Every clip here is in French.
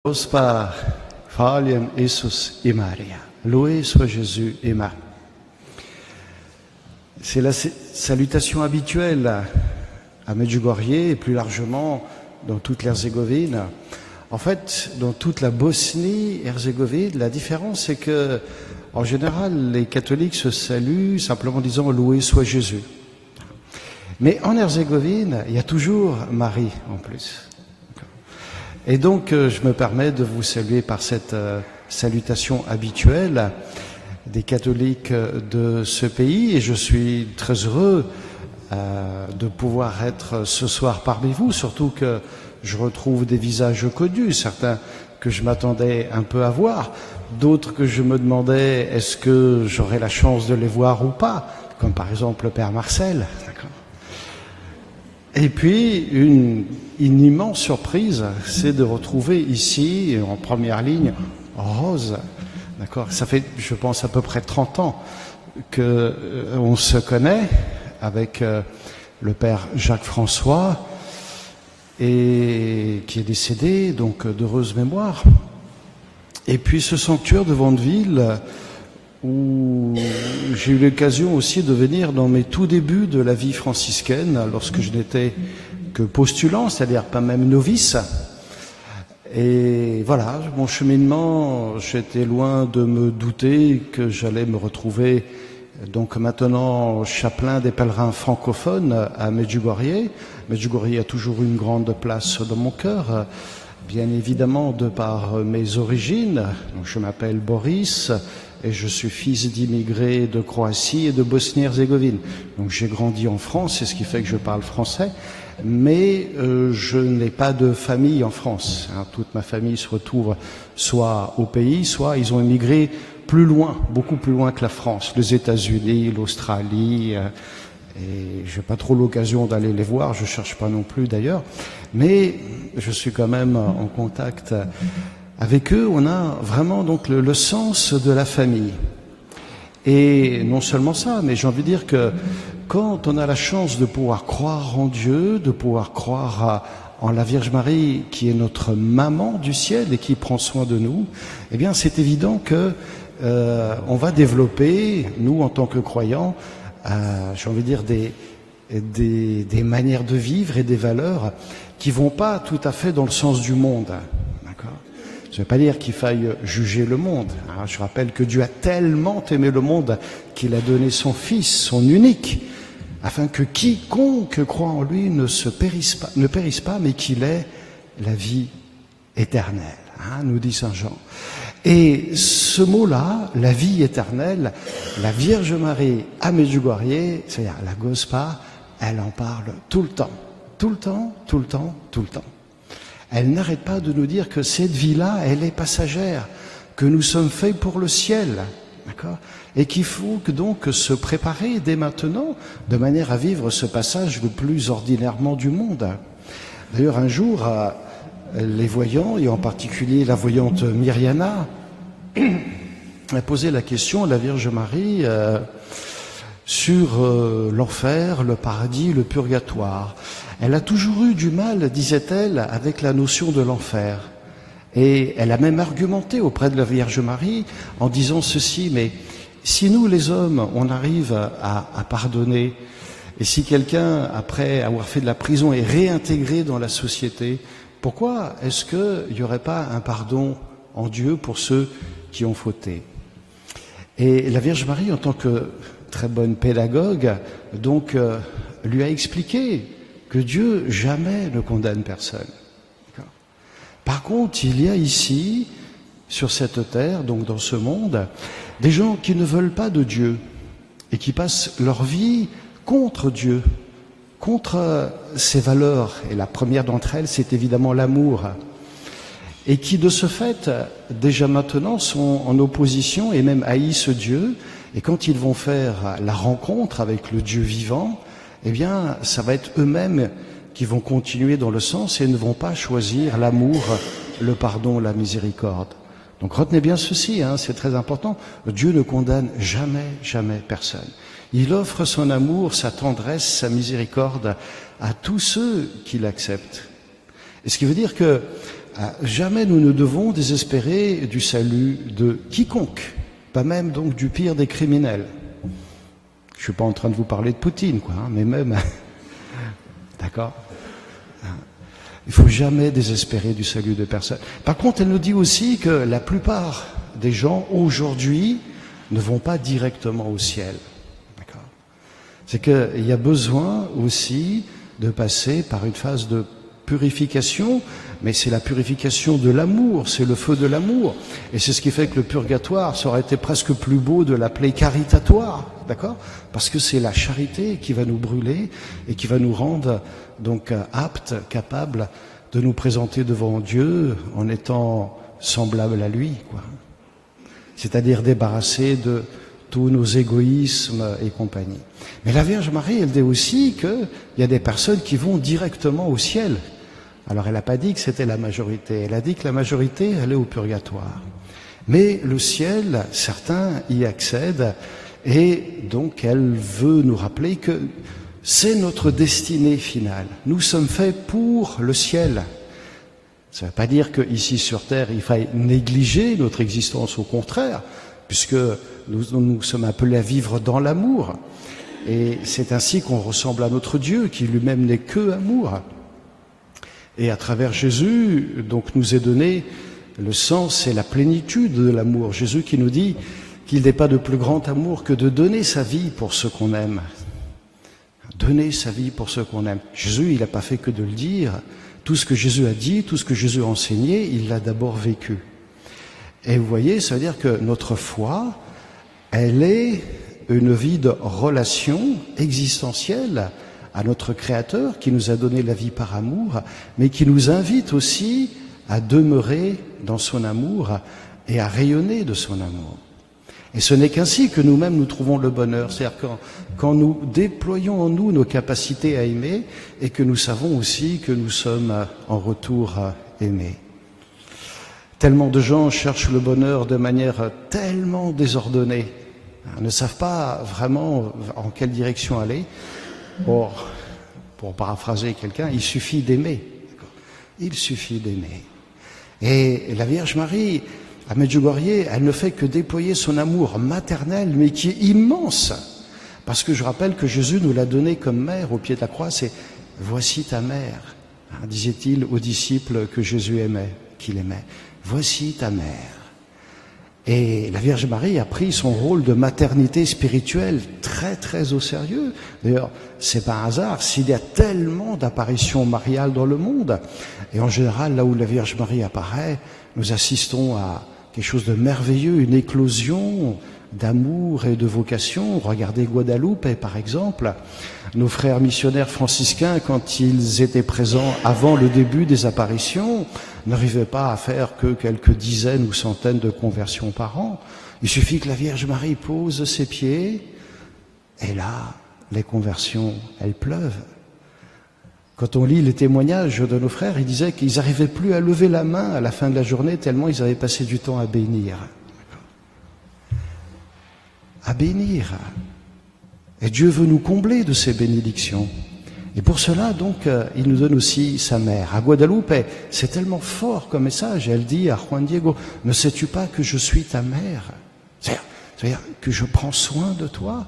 Par Falium Jesus et Maria. Loué soit Jésus et Marie. C'est la salutation habituelle à Medjugorje et plus largement dans toute l'Herzégovine. En fait, dans toute la Bosnie-Herzégovine, la différence c'est que, en général, les catholiques se saluent simplement en disant Loué soit Jésus. Mais en Herzégovine, il y a toujours Marie en plus. Et donc, je me permets de vous saluer par cette salutation habituelle des catholiques de ce pays. Et je suis très heureux de pouvoir être ce soir parmi vous, surtout que je retrouve des visages connus, certains que je m'attendais un peu à voir, d'autres que je me demandais est-ce que j'aurais la chance de les voir ou pas, comme par exemple le Père Marcel. D'accord. Et puis, une immense surprise, c'est de retrouver ici, en première ligne, Rose. D'accord. Ça fait, je pense, à peu près 30 ans qu'on se connaît avec le Père Jacques-François, et qui est décédé, donc d'heureuse mémoire. Et puis ce sanctuaire de Vandeville, où j'ai eu l'occasion aussi de venir dans mes tout débuts de la vie franciscaine, lorsque je n'étais que postulant, c'est-à-dire pas même novice. Et voilà, mon cheminement, j'étais loin de me douter que j'allais me retrouver donc maintenant chapelain des pèlerins francophones à Medjugorje. Medjugorje a toujours une grande place dans mon cœur, bien évidemment de par mes origines. Donc, je m'appelle Boris et je suis fils d'immigrés de Croatie et de Bosnie-Herzégovine. Donc j'ai grandi en France, c'est ce qui fait que je parle français, mais je n'ai pas de famille en France. Toute ma famille se retrouve soit au pays, soit ils ont émigré plus loin, beaucoup plus loin que la France, les États-Unis, l'Australie, et j'ai pas trop l'occasion d'aller les voir, je cherche pas non plus d'ailleurs, mais je suis quand même en contact avec eux. On a vraiment donc le sens de la famille. Et non seulement ça, mais j'ai envie de dire que quand on a la chance de pouvoir croire en Dieu, de pouvoir croire en la Vierge Marie qui est notre maman du ciel et qui prend soin de nous, eh bien c'est évident que on va développer, nous en tant que croyants, j'ai envie de dire des manières de vivre et des valeurs qui vont pas tout à fait dans le sens du monde. D'accord ? Ça ne veut pas dire qu'il faille juger le monde. Je rappelle que Dieu a tellement aimé le monde qu'il a donné son Fils, son unique, afin que quiconque croit en lui ne périsse pas, mais qu'il ait la vie éternelle, nous dit Saint Jean. Et ce mot-là, la vie éternelle, la Vierge Marie à Medjugorje, c'est-à-dire la Gospa, elle en parle tout le temps, tout le temps, tout le temps, tout le temps. Elle n'arrête pas de nous dire que cette vie-là, elle est passagère, que nous sommes faits pour le ciel, d'accord ? Et qu'il faut donc se préparer dès maintenant, de manière à vivre ce passage le plus ordinairement du monde. D'ailleurs, un jour, les voyants, et en particulier la voyante Myriana, a posé la question à la Vierge Marie sur l'enfer, le paradis, le purgatoire. Elle a toujours eu du mal, disait-elle, avec la notion de l'enfer. Et elle a même argumenté auprès de la Vierge Marie en disant ceci, mais si nous les hommes, on arrive à pardonner, et si quelqu'un, après avoir fait de la prison, est réintégré dans la société, pourquoi est-ce qu'il n'y aurait pas un pardon en Dieu pour ceux qui ont fauté? Et la Vierge Marie, en tant que très bonne pédagogue, donc lui a expliqué que Dieu jamais ne condamne personne. Par contre, il y a ici, sur cette terre, donc dans ce monde, des gens qui ne veulent pas de Dieu et qui passent leur vie contre Dieu, contre ses valeurs. Et la première d'entre elles, c'est évidemment l'amour. Et qui, de ce fait, déjà maintenant, sont en opposition et même haïssent Dieu. Et quand ils vont faire la rencontre avec le Dieu vivant, eh bien, ça va être eux-mêmes qui vont continuer dans le sens et ne vont pas choisir l'amour, le pardon, la miséricorde. Donc retenez bien ceci, c'est très important. Dieu ne condamne jamais, jamais personne. Il offre son amour, sa tendresse, sa miséricorde à tous ceux qui l'acceptent. Et ce qui veut dire que jamais nous ne devons désespérer du salut de quiconque, pas même donc du pire des criminels. Je suis pas en train de vous parler de Poutine, quoi, mais même, d'accord. Il faut jamais désespérer du salut de personne. Par contre, elle nous dit aussi que la plupart des gens aujourd'hui ne vont pas directement au ciel. D'accord. C'est qu'il y a besoin aussi de passer par une phase de purification, mais c'est la purification de l'amour, c'est le feu de l'amour. Et c'est ce qui fait que le purgatoire, ça aurait été presque plus beau de l'appeler caritatoire, d'accord? Parce que c'est la charité qui va nous brûler et qui va nous rendre donc aptes, capables de nous présenter devant Dieu en étant semblables à lui, quoi. C'est-à-dire débarrassés de tous nos égoïsmes et compagnie. Mais la Vierge Marie, elle dit aussi qu'il y a des personnes qui vont directement au ciel. Alors elle n'a pas dit que c'était la majorité, elle a dit que la majorité allait au purgatoire. Mais le ciel, certains y accèdent, et donc elle veut nous rappeler que c'est notre destinée finale. Nous sommes faits pour le ciel. Ça ne veut pas dire qu'ici sur Terre, il faille négliger notre existence, au contraire, puisque nous sommes appelés à vivre dans l'amour. Et c'est ainsi qu'on ressemble à notre Dieu, qui lui-même n'est que amour. Et à travers Jésus, donc, nous est donné le sens et la plénitude de l'amour. Jésus qui nous dit qu'il n'est pas de plus grand amour que de donner sa vie pour ceux qu'on aime. Donner sa vie pour ceux qu'on aime. Jésus, il n'a pas fait que de le dire. Tout ce que Jésus a dit, tout ce que Jésus a enseigné, il l'a d'abord vécu. Et vous voyez, ça veut dire que notre foi, elle est une vie de relation existentielle à notre Créateur qui nous a donné la vie par amour, mais qui nous invite aussi à demeurer dans son amour et à rayonner de son amour. Et ce n'est qu'ainsi que nous-mêmes nous trouvons le bonheur, c'est-à-dire quand nous déployons en nous nos capacités à aimer et que nous savons aussi que nous sommes en retour aimés. Tellement de gens cherchent le bonheur de manière tellement désordonnée, ne savent pas vraiment en quelle direction aller. Or, pour paraphraser quelqu'un, il suffit d'aimer. Il suffit d'aimer. Et la Vierge Marie, à Medjugorje, elle ne fait que déployer son amour maternel, mais qui est immense. Parce que je rappelle que Jésus nous l'a donné comme mère au pied de la croix, c'est « Voici ta mère », disait-il aux disciples que Jésus aimait, qu'il aimait. « Voici ta mère ». Et la Vierge Marie a pris son rôle de maternité spirituelle très très au sérieux. D'ailleurs, c'est pas un hasard s'il y a tellement d'apparitions mariales dans le monde. Et en général, là où la Vierge Marie apparaît, nous assistons à quelque chose de merveilleux, une éclosion d'amour et de vocation. Regardez Guadeloupe, par exemple. Nos frères missionnaires franciscains, quand ils étaient présents avant le début des apparitions, n'arrivaient pas à faire que quelques dizaines ou centaines de conversions par an. Il suffit que la Vierge Marie pose ses pieds, et là, les conversions, elles pleuvent. Quand on lit les témoignages de nos frères, ils disaient qu'ils n'arrivaient plus à lever la main à la fin de la journée, tellement ils avaient passé du temps à bénir. À bénir. Et Dieu veut nous combler de ces bénédictions. Et pour cela, donc, il nous donne aussi sa mère. À Guadeloupe, c'est tellement fort comme message. Elle dit à Juan Diego, « Ne sais-tu pas que je suis ta mère ?» C'est-à-dire que je prends soin de toi.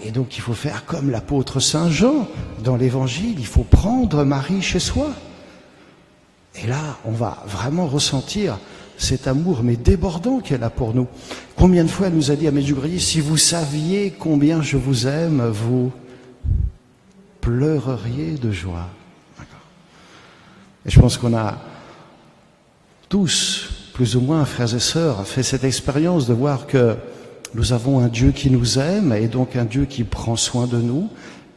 Et donc, il faut faire comme l'apôtre Saint Jean dans l'Évangile. Il faut prendre Marie chez soi. Et là, on va vraiment ressentir cet amour, mais débordant qu'elle a pour nous. Combien de fois elle nous a dit à Medjugorje, si vous saviez combien je vous aime, vous pleureriez de joie. Et je pense qu'on a tous, plus ou moins, frères et sœurs, fait cette expérience de voir que nous avons un Dieu qui nous aime, et donc un Dieu qui prend soin de nous,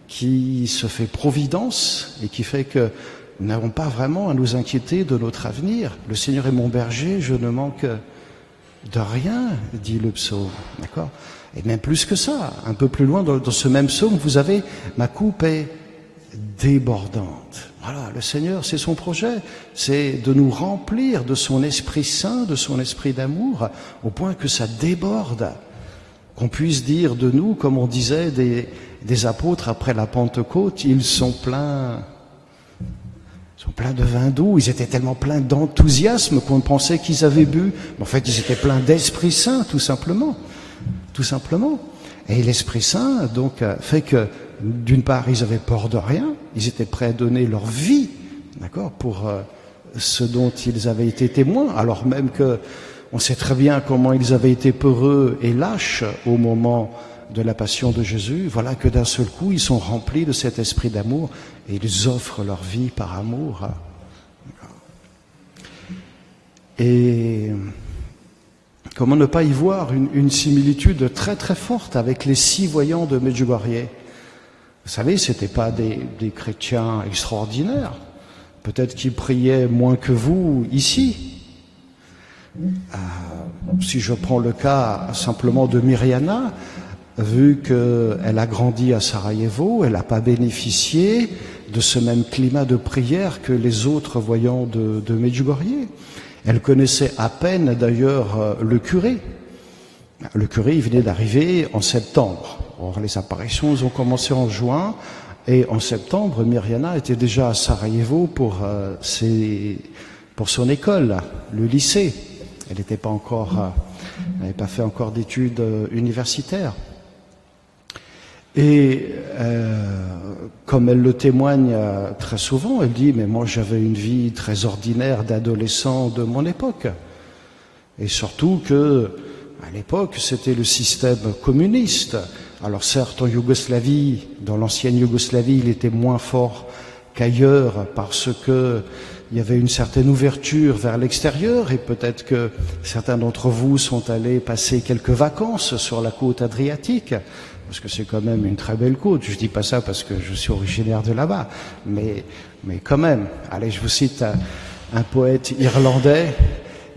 qui se fait providence, et qui fait que nous n'avons pas vraiment à nous inquiéter de notre avenir. Le Seigneur est mon berger, je ne manque de rien, dit le psaume. D'accord ? Et même plus que ça, un peu plus loin dans ce même psaume, vous avez « Ma coupe est débordante ». Voilà, le Seigneur, c'est son projet, c'est de nous remplir de son Esprit Saint, de son Esprit d'amour, au point que ça déborde. Qu'on puisse dire de nous, comme on disait des apôtres après la Pentecôte, ils sont pleins Ils sont pleins de vin doux, ils étaient tellement pleins d'enthousiasme qu'on pensait qu'ils avaient bu. Mais en fait, ils étaient pleins d'Esprit Saint, tout simplement. Tout simplement. Et l'Esprit Saint, donc, fait que, d'une part, ils avaient peur de rien, ils étaient prêts à donner leur vie, d'accord, pour ce dont ils avaient été témoins, alors même que on sait très bien comment ils avaient été peureux et lâches au moment de la passion de Jésus. Voilà que d'un seul coup, ils sont remplis de cet esprit d'amour et ils offrent leur vie par amour. Et comment ne pas y voir une similitude très très forte avec les 6 voyants de Medjugorje. Vous savez, c'était pas des chrétiens extraordinaires. Peut-être qu'ils priaient moins que vous ici. Si je prends le cas simplement de Mirjana, vu qu'elle a grandi à Sarajevo, elle n'a pas bénéficié de ce même climat de prière que les autres voyants de Medjugorje. Elle connaissait à peine d'ailleurs le curé. Le curé, il venait d'arriver en septembre. Or, les apparitions ont commencé en juin, et en septembre, Mirjana était déjà à Sarajevo pour son école, le lycée. Elle n'était pas encore, n'avait pas fait encore d'études universitaires. Et comme elle le témoigne très souvent, elle dit « mais moi j'avais une vie très ordinaire d'adolescent de mon époque ». Et surtout que, à l'époque, c'était le système communiste. Alors certes, en Yougoslavie, dans l'ancienne Yougoslavie, il était moins fort qu'ailleurs parce que il y avait une certaine ouverture vers l'extérieur et peut-être que certains d'entre vous sont allés passer quelques vacances sur la côte adriatique, parce que c'est quand même une très belle côte. Je dis pas ça parce que je suis originaire de là-bas, mais quand même. Allez, je vous cite un poète irlandais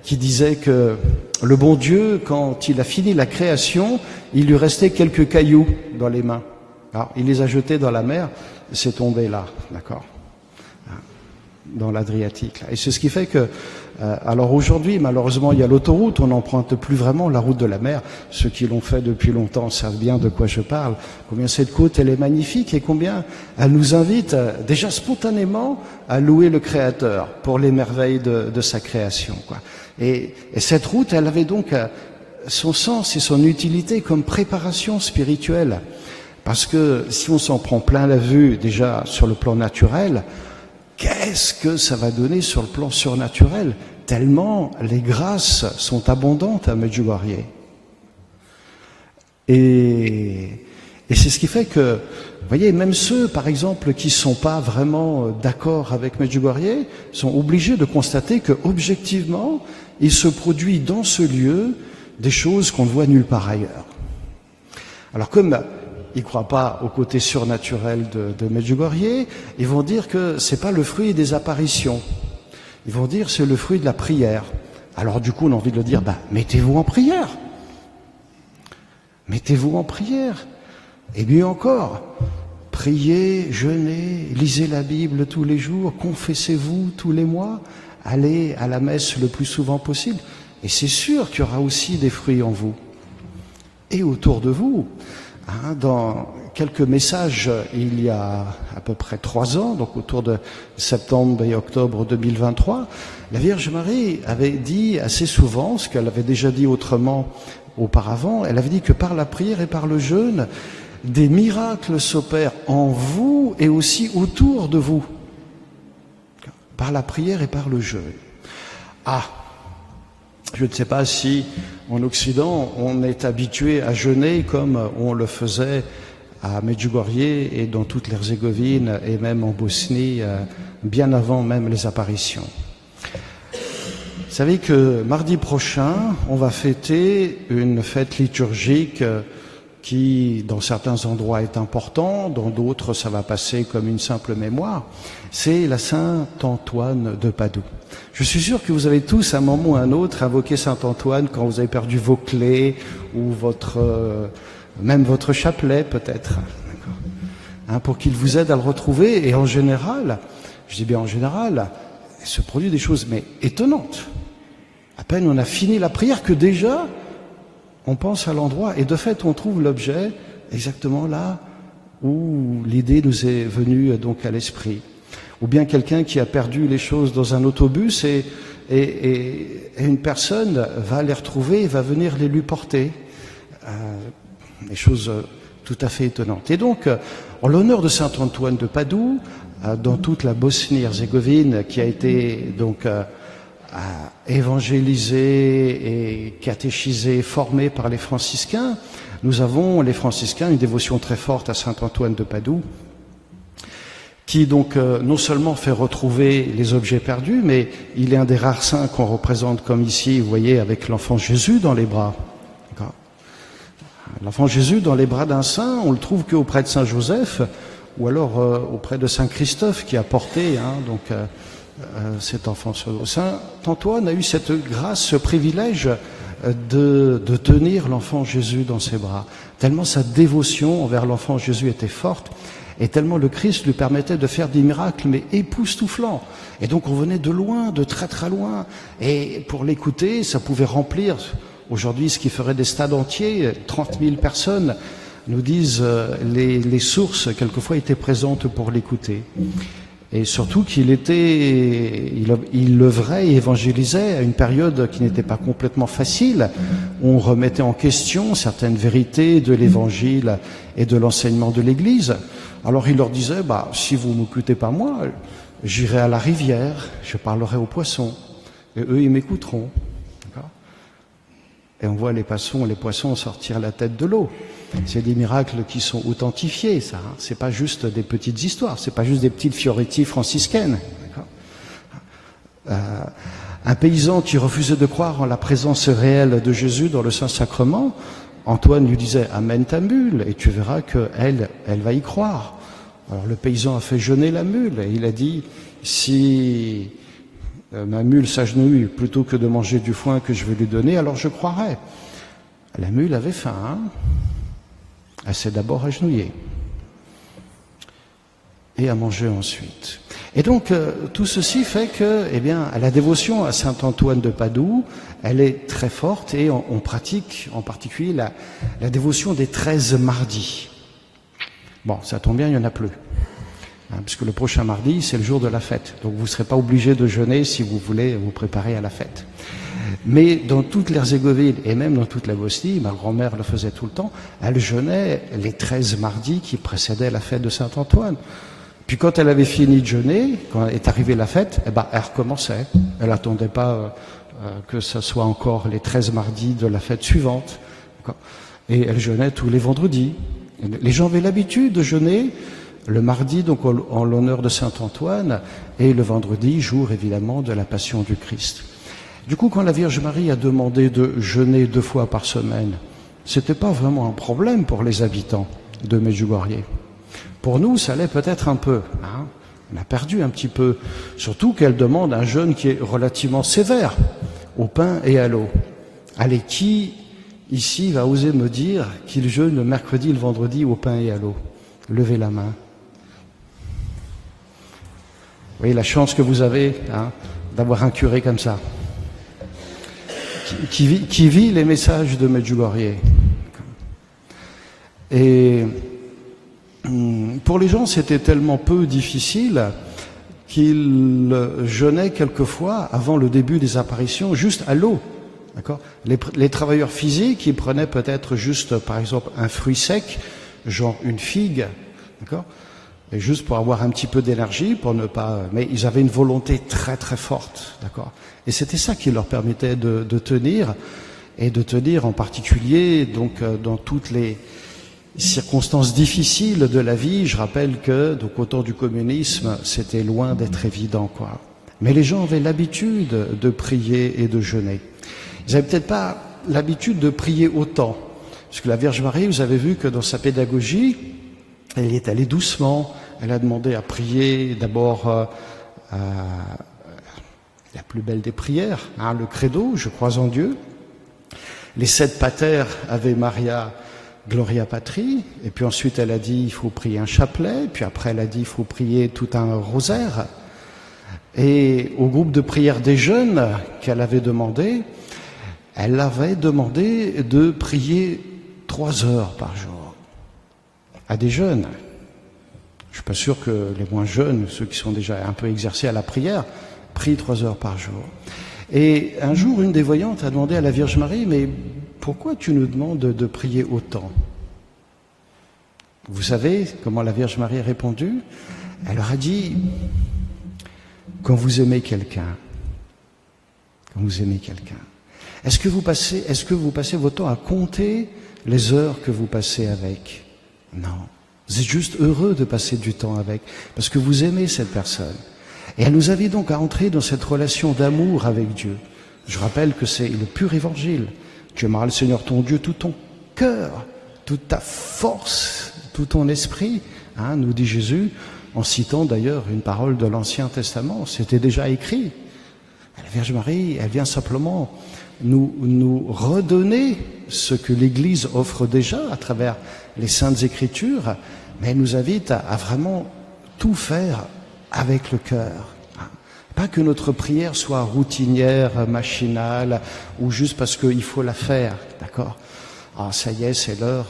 qui disait que le bon Dieu, quand il a fini la création, il lui restait quelques cailloux dans les mains. Alors, il les a jetés dans la mer, c'est tombé là, d'accord, dans l'Adriatique. Et c'est ce qui fait que, alors aujourd'hui, malheureusement, il y a l'autoroute, on n'emprunte plus vraiment la route de la mer. Ceux qui l'ont fait depuis longtemps savent bien de quoi je parle, combien cette côte, elle est magnifique et combien elle nous invite déjà spontanément à louer le Créateur pour les merveilles de sa création, quoi. Et cette route, elle avait donc son sens et son utilité comme préparation spirituelle. Parce que si on s'en prend plein la vue déjà sur le plan naturel, qu'est-ce que ça va donner sur le plan surnaturel? Tellement les grâces sont abondantes à Medjugorje. Et c'est ce qui fait que, vous voyez, même ceux, par exemple, qui ne sont pas vraiment d'accord avec Medjugorje, sont obligés de constater que, objectivement, il se produit dans ce lieu des choses qu'on ne voit nulle part ailleurs. Alors, comme ils ne croient pas au côté surnaturel de Medjugorje, ils vont dire que c'est pas le fruit des apparitions. Ils vont dire c'est le fruit de la prière. Alors du coup, on a envie de le dire, mettez-vous en prière. Mettez-vous en prière. Et mieux encore, priez, jeûnez, lisez la Bible tous les jours, confessez-vous tous les mois, allez à la messe le plus souvent possible. Et c'est sûr qu'il y aura aussi des fruits en vous. Et autour de vous. Dans quelques messages, il y a à peu près 3 ans, donc autour de septembre et octobre 2023, la Vierge Marie avait dit assez souvent, ce qu'elle avait déjà dit autrement auparavant, elle avait dit que par la prière et par le jeûne, des miracles s'opèrent en vous et aussi autour de vous. Par la prière et par le jeûne. Je ne sais pas si, en Occident, on est habitué à jeûner comme on le faisait à Medjugorje et dans toute l'Herzégovine et même en Bosnie, bien avant même les apparitions. Vous savez que mardi prochain, on va fêter une fête liturgique qui, dans certains endroits, est importante, dans d'autres, ça va passer comme une simple mémoire. C'est la Saint-Antoine de Padoue. Je suis sûr que vous avez tous, à un moment ou à un autre, invoqué Saint-Antoine quand vous avez perdu vos clés ou même votre chapelet, peut-être, pour qu'il vous aide à le retrouver. Et en général, je dis bien en général, il se produit des choses mais étonnantes. À peine on a fini la prière que déjà, on pense à l'endroit et de fait, on trouve l'objet exactement là où l'idée nous est venue donc à l'esprit. Ou bien quelqu'un qui a perdu les choses dans un autobus et une personne va les retrouver et va venir les lui porter. Des choses tout à fait étonnantes. Et donc, en l'honneur de saint Antoine de Padoue, dans toute la Bosnie-Herzégovine qui a été donc évangélisée et catéchisée, formée par les franciscains, nous avons, les franciscains, une dévotion très forte à saint Antoine de Padoue, qui donc non seulement fait retrouver les objets perdus, mais il est un des rares saints qu'on représente comme ici, vous voyez, avec l'enfant Jésus dans les bras. L'enfant Jésus dans les bras d'un saint, on le trouve qu'auprès de saint Joseph, ou alors auprès de saint Christophe qui a porté cet enfant sur l'eau. Saint Antoine a eu cette grâce, ce privilège de tenir l'enfant Jésus dans ses bras. Tellement sa dévotion envers l'enfant Jésus était forte, et tellement le Christ lui permettait de faire des miracles, mais époustouflants. Et donc on venait de loin, de très très loin, et pour l'écouter, ça pouvait remplir, aujourd'hui ce qui ferait des stades entiers, 30 000 personnes, nous disent les sources, quelquefois étaient présentes pour l'écouter. Et surtout qu'il il œuvrait et évangélisait à une période qui n'était pas complètement facile, où on remettait en question certaines vérités de l'évangile et de l'enseignement de l'Église. Alors il leur disait, si vous ne m'écoutez pas moi, j'irai à la rivière, je parlerai aux poissons, et eux ils m'écouteront. Et on voit les poissons sortir la tête de l'eau. C'est des miracles qui sont authentifiés, ça. C'est pas juste des petites histoires, c'est pas juste des petites fioretti franciscaines. Un paysan qui refusait de croire en la présence réelle de Jésus dans le Saint-Sacrement, Antoine lui disait « Amène ta mule et tu verras qu'elle va y croire ». Alors le paysan a fait jeûner la mule et il a dit « Si ma mule s'agenouille plutôt que de manger du foin que je vais lui donner, alors je croirai ». La mule avait faim, hein. Elle s'est d'abord agenouillée et a mangé ensuite. Et donc tout ceci fait que, la dévotion à saint Antoine de Padoue, elle est très forte et on pratique en particulier la dévotion des 13 mardis. Bon, ça tombe bien, il n'y en a plus. Puisque le prochain mardi, c'est le jour de la fête. Donc vous ne serez pas obligé de jeûner si vous voulez vous préparer à la fête. Mais dans toute l'Herzégovine et même dans toute la Bosnie, ma grand-mère le faisait tout le temps, elle jeûnait les 13 mardis qui précédaient la fête de Saint-Antoine. Puis quand elle avait fini de jeûner, quand est arrivée la fête, elle recommençait. Elle n'attendait pas que ce soit encore les 13 mardis de la fête suivante. Et elle jeûnait tous les vendredis. Les gens avaient l'habitude de jeûner le mardi, donc en l'honneur de Saint-Antoine, et le vendredi, jour évidemment de la Passion du Christ. Du coup, quand la Vierge Marie a demandé de jeûner 2 fois par semaine, c'était pas vraiment un problème pour les habitants de Medjugorje. Pour nous, ça l'est peut-être un peu. Hein. On a perdu un petit peu. Surtout qu'elle demande un jeûne qui est relativement sévère, au pain et à l'eau. Allez, qui ici va oser me dire qu'il jeûne le mercredi et le vendredi au pain et à l'eau? Levez la main. Vous voyez la chance que vous avez d'avoir un curé comme ça, qui vit les messages de Medjugorje. Et pour les gens, c'était tellement peu difficile qu'ils jeûnaient quelquefois avant le début des apparitions juste à l'eau. D'accord ? Les travailleurs physiques, ils prenaient peut-être juste, par exemple, un fruit sec, genre une figue, d'accord ? Et juste pour avoir un petit peu d'énergie, pour ne pas... Mais ils avaient une volonté très très forte, d'accord ? Et c'était ça qui leur permettait de tenir, et de tenir en particulier donc dans toutes les circonstances difficiles de la vie. Je rappelle que donc au temps du communisme, c'était loin d'être évident, quoi. Mais les gens avaient l'habitude de prier et de jeûner. Ils n'avaient peut-être pas l'habitude de prier autant, parce que la Vierge Marie, vous avez vu que dans sa pédagogie, elle y est allée doucement. Elle a demandé à prier d'abord la plus belle des prières, le credo, je crois en Dieu. Les 7 paters, Ave Maria, Gloria Patri. Et puis ensuite, elle a dit, il faut prier un chapelet. Puis après, elle a dit, il faut prier tout un rosaire. Et au groupe de prière des jeunes qu'elle avait demandé, elle avait demandé de prier 3 heures par jour à des jeunes. suis pas sûr que les moins jeunes, ceux qui sont déjà un peu exercés à la prière, prient 3 heures par jour. Et un jour, une des voyantes a demandé à la Vierge Marie, mais pourquoi tu nous demandes de prier autant? Vous savez comment la Vierge Marie a répondu? Elle leur a dit, quand vous aimez quelqu'un, est-ce que vous passez votre temps à compter les heures que vous passez avec? Non. Vous êtes juste heureux de passer du temps avec, parce que vous aimez cette personne. Et elle nous invite donc à entrer dans cette relation d'amour avec Dieu. Je rappelle que c'est le pur évangile. Tu aimeras le Seigneur ton Dieu tout ton cœur, toute ta force, tout ton esprit, nous dit Jésus, en citant d'ailleurs une parole de l'Ancien Testament. C'était déjà écrit. La Vierge Marie, elle vient simplement nous redonner ce que l'Église offre déjà à travers les Saintes Écritures, mais elle nous invite à vraiment tout faire avec le cœur. Pas que notre prière soit routinière, machinale, ou juste parce qu'il faut la faire, d'accord? Ah, ça y est, c'est l'heure,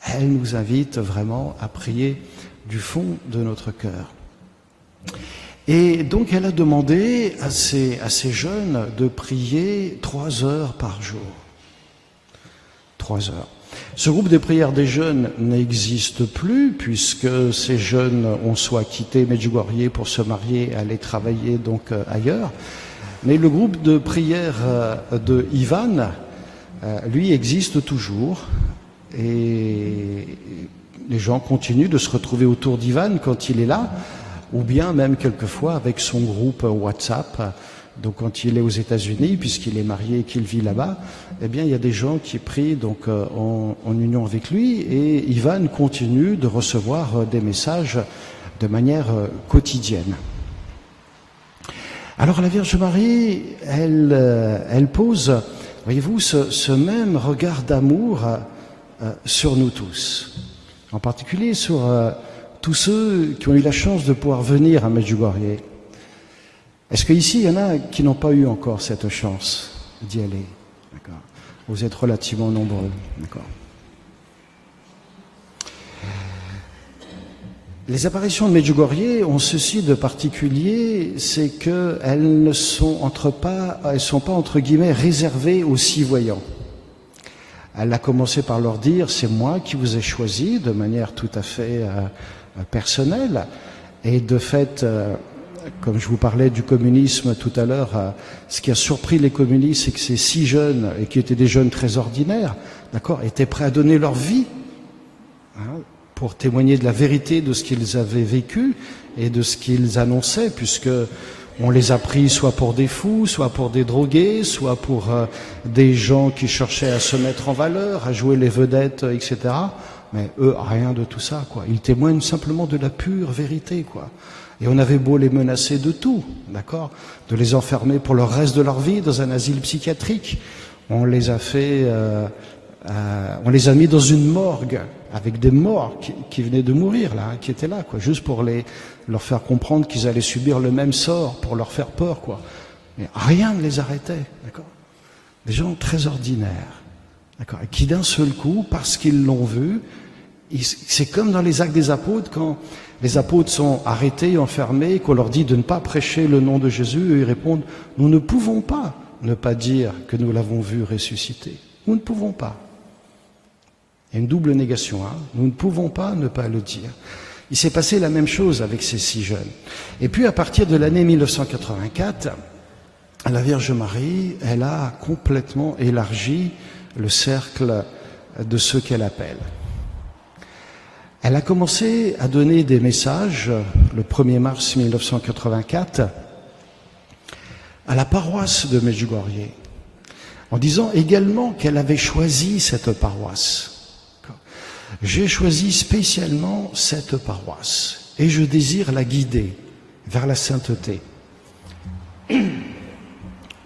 elle nous invite vraiment à prier du fond de notre cœur. Et donc elle a demandé à ces jeunes de prier 3 heures par jour. 3 heures. Ce groupe de prière des jeunes n'existe plus puisque ces jeunes ont soit quitté Medjugorje pour se marier et aller travailler donc ailleurs. Mais le groupe de prière de Ivan, lui, existe toujours et les gens continuent de se retrouver autour d'Ivan quand il est là, ou bien même quelquefois avec son groupe WhatsApp. Donc quand il est aux États-Unis, puisqu'il est marié et qu'il vit là-bas, eh bien il y a des gens qui prient donc en union avec lui, et Ivan continue de recevoir des messages de manière quotidienne. Alors la Vierge Marie, elle pose, voyez-vous, ce même regard d'amour sur nous tous, en particulier sur tous ceux qui ont eu la chance de pouvoir venir à Medjugorje. Est-ce qu'ici, il y en a qui n'ont pas eu encore cette chance d'y aller? D'accord. Vous êtes relativement nombreux. D'accord. Les apparitions de Medjugorje ont ceci de particulier, c'est qu'elles ne sont pas entre guillemets réservées aux 6 voyants. Elle a commencé par leur dire, c'est moi qui vous ai choisi de manière tout à fait personnelle, et de fait, comme je vous parlais du communisme tout à l'heure, ce qui a surpris les communistes, c'est que ces 6 jeunes, et qui étaient des jeunes très ordinaires, d'accord, étaient prêts à donner leur vie pour témoigner de la vérité de ce qu'ils avaient vécu et de ce qu'ils annonçaient, puisque on les a pris soit pour des fous, soit pour des drogués, soit pour des gens qui cherchaient à se mettre en valeur, à jouer les vedettes, etc. Mais eux, rien de tout ça, quoi. Ils témoignent simplement de la pure vérité, quoi. Et on avait beau les menacer de tout, d'accord, de les enfermer pour le reste de leur vie dans un asile psychiatrique. On les a on les a mis dans une morgue avec des morts qui venaient de mourir là, qui étaient là, quoi, juste pour leur faire comprendre qu'ils allaient subir le même sort, pour leur faire peur, quoi. Mais rien ne les arrêtait, d'accord. Des gens très ordinaires, d'accord, et qui d'un seul coup, parce qu'ils l'ont vu, c'est comme dans les Actes des Apôtres, quand les apôtres sont arrêtés, enfermés, qu'on leur dit de ne pas prêcher le nom de Jésus, eux ils répondent, nous ne pouvons pas ne pas dire que nous l'avons vu ressusciter. Nous ne pouvons pas. Il y a une double négation, nous ne pouvons pas ne pas le dire. Il s'est passé la même chose avec ces 6 jeunes. Et puis à partir de l'année 1984, la Vierge Marie, elle a complètement élargi le cercle de ceux qu'elle appelle. Elle a commencé à donner des messages, le 1er mars 1984, à la paroisse de Medjugorje, en disant également qu'elle avait choisi cette paroisse. J'ai choisi spécialement cette paroisse et je désire la guider vers la sainteté.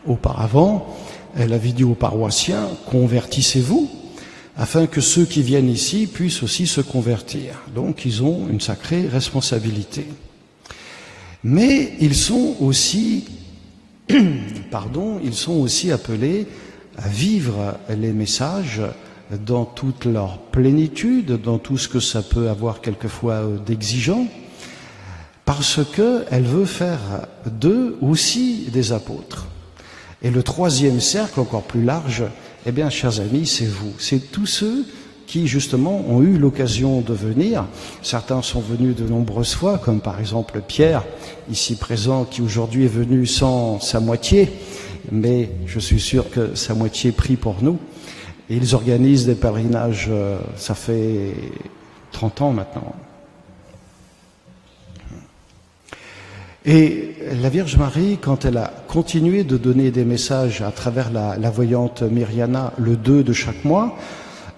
Auparavant, elle avait dit aux paroissiens, convertissez-vous, afin que ceux qui viennent ici puissent aussi se convertir. Donc ils ont une sacrée responsabilité. Mais ils sont aussi, appelés à vivre les messages dans toute leur plénitude, dans tout ce que ça peut avoir quelquefois d'exigeant, parce qu'elle veut faire d'eux aussi des apôtres. Et le troisième cercle, encore plus large, eh bien, chers amis, c'est vous. C'est tous ceux qui, justement, ont eu l'occasion de venir. Certains sont venus de nombreuses fois, comme par exemple Pierre, ici présent, qui aujourd'hui est venu sans sa moitié, mais je suis sûr que sa moitié prie pour nous. Et ils organisent des pèlerinages, ça fait 30 ans maintenant. Et la Vierge Marie, quand elle a continué de donner des messages à travers la voyante Myriana le 2 de chaque mois,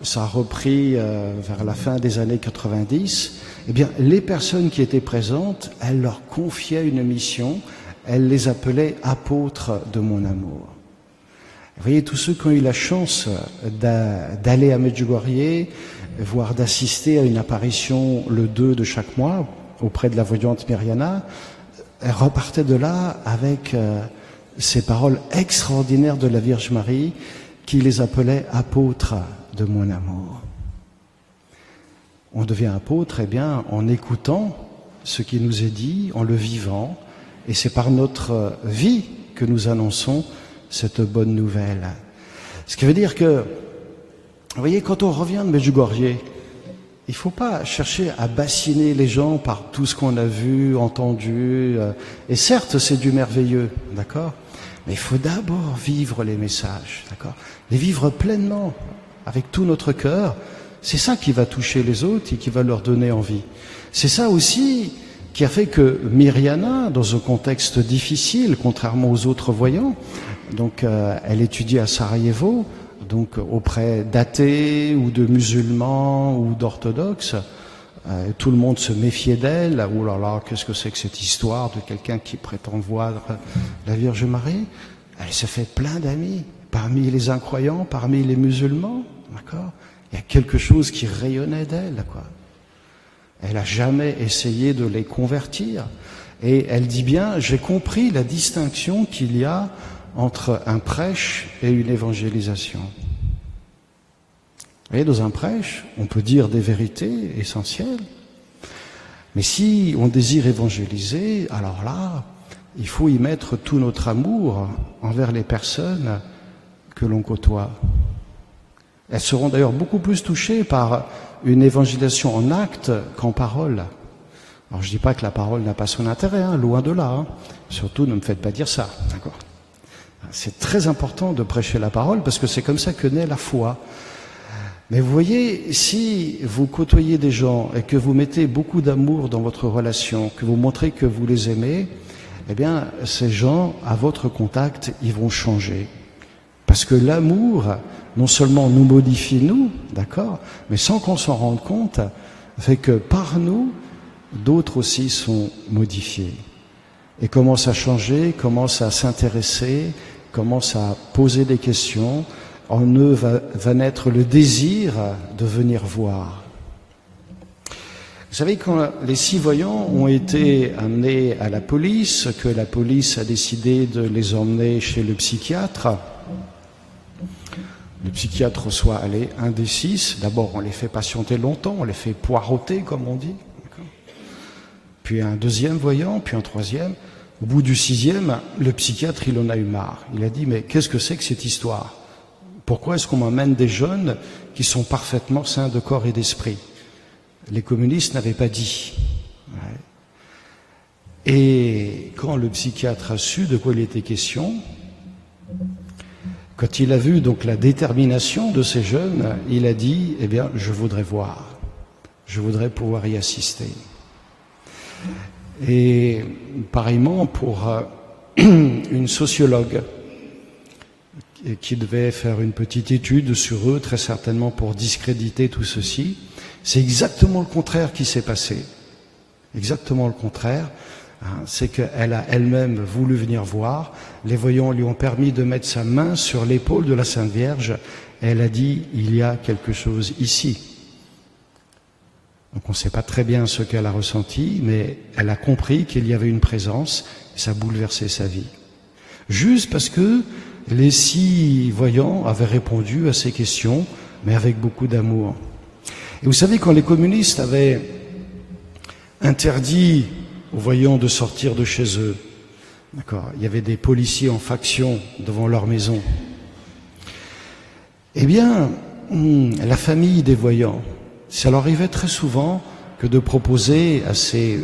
ça a repris vers la fin des années 90, eh bien, les personnes qui étaient présentes, elle leur confiait une mission, elle les appelait apôtres de mon amour. Vous voyez, tous ceux qui ont eu la chance d'aller à Medjugorje, voire d'assister à une apparition le 2 de chaque mois auprès de la voyante Myriana, elle repartait de là avec ces paroles extraordinaires de la Vierge Marie qui les appelait apôtres de mon amour. On devient apôtre, eh bien, en écoutant ce qui nous est dit, en le vivant, et c'est par notre vie que nous annonçons cette bonne nouvelle. Ce qui veut dire que, vous voyez, quand on revient de Medjugorje, il ne faut pas chercher à bassiner les gens par tout ce qu'on a vu, entendu. Et certes, c'est du merveilleux, d'accord? Mais il faut d'abord vivre les messages, d'accord? Les vivre pleinement, avec tout notre cœur. C'est ça qui va toucher les autres et qui va leur donner envie. C'est ça aussi qui a fait que Myriana, dans un contexte difficile, contrairement aux autres voyants, donc elle étudie à Sarajevo, donc auprès d'athées ou de musulmans ou d'orthodoxes, tout le monde se méfiait d'elle. Oh là là, qu'est-ce que c'est que cette histoire de quelqu'un qui prétend voir la Vierge Marie? Elle s'est fait plein d'amis, parmi les incroyants, parmi les musulmans, d'accord? Il y a quelque chose qui rayonnait d'elle, quoi. Elle n'a jamais essayé de les convertir. Et elle dit bien, j'ai compris la distinction qu'il y a entre un prêche et une évangélisation. Vous voyez, dans un prêche, on peut dire des vérités essentielles, mais si on désire évangéliser, alors là, il faut y mettre tout notre amour envers les personnes que l'on côtoie. Elles seront d'ailleurs beaucoup plus touchées par une évangélisation en acte qu'en parole. Alors je ne dis pas que la parole n'a pas son intérêt, hein, loin de là. Hein. Surtout, ne me faites pas dire ça, d'accord ? C'est très important de prêcher la parole parce que c'est comme ça que naît la foi. Mais vous voyez, si vous côtoyez des gens et que vous mettez beaucoup d'amour dans votre relation, que vous montrez que vous les aimez, eh bien, ces gens, à votre contact, ils vont changer. Parce que l'amour, non seulement nous modifie nous, d'accord, mais sans qu'on s'en rende compte, fait que par nous, d'autres aussi sont modifiés. Et commencent à changer, commencent à s'intéresser, commencent à poser des questions. En eux va naître le désir de venir voir. Vous savez, quand les 6 voyants ont été amenés à la police, que la police a décidé de les emmener chez le psychiatre reçoit, allez, un des 6. D'abord, on les fait patienter longtemps, on les fait poireauter, comme on dit. Puis un deuxième voyant, puis un troisième. Au bout du 6e, le psychiatre, il en a eu marre. Il a dit, mais qu'est-ce que c'est que cette histoire ? Pourquoi est-ce qu'on m'emmène des jeunes qui sont parfaitement sains de corps et d'esprit ? Les communistes n'avaient pas dit. Ouais. Et quand le psychiatre a su de quoi il était question, quand il a vu donc la détermination de ces jeunes, il a dit, eh bien, je voudrais voir, je voudrais pouvoir y assister. Et pareillement pour une sociologue qui devait faire une petite étude sur eux, très certainement pour discréditer tout ceci. C'est exactement le contraire qui s'est passé. Exactement le contraire. C'est qu'elle a elle-même voulu venir voir. Les voyants lui ont permis de mettre sa main sur l'épaule de la Sainte Vierge. Elle a dit, il y a quelque chose ici. Donc on ne sait pas très bien ce qu'elle a ressenti, mais elle a compris qu'il y avait une présence, et ça a bouleversé sa vie. Juste parce que les 6 voyants avaient répondu à ces questions mais avec beaucoup d'amour. Et vous savez, quand les communistes avaient interdit aux voyants de sortir de chez eux, d'accord, il y avait des policiers en faction devant leur maison, eh bien, la famille des voyants, ça leur arrivait très souvent que de proposer à ces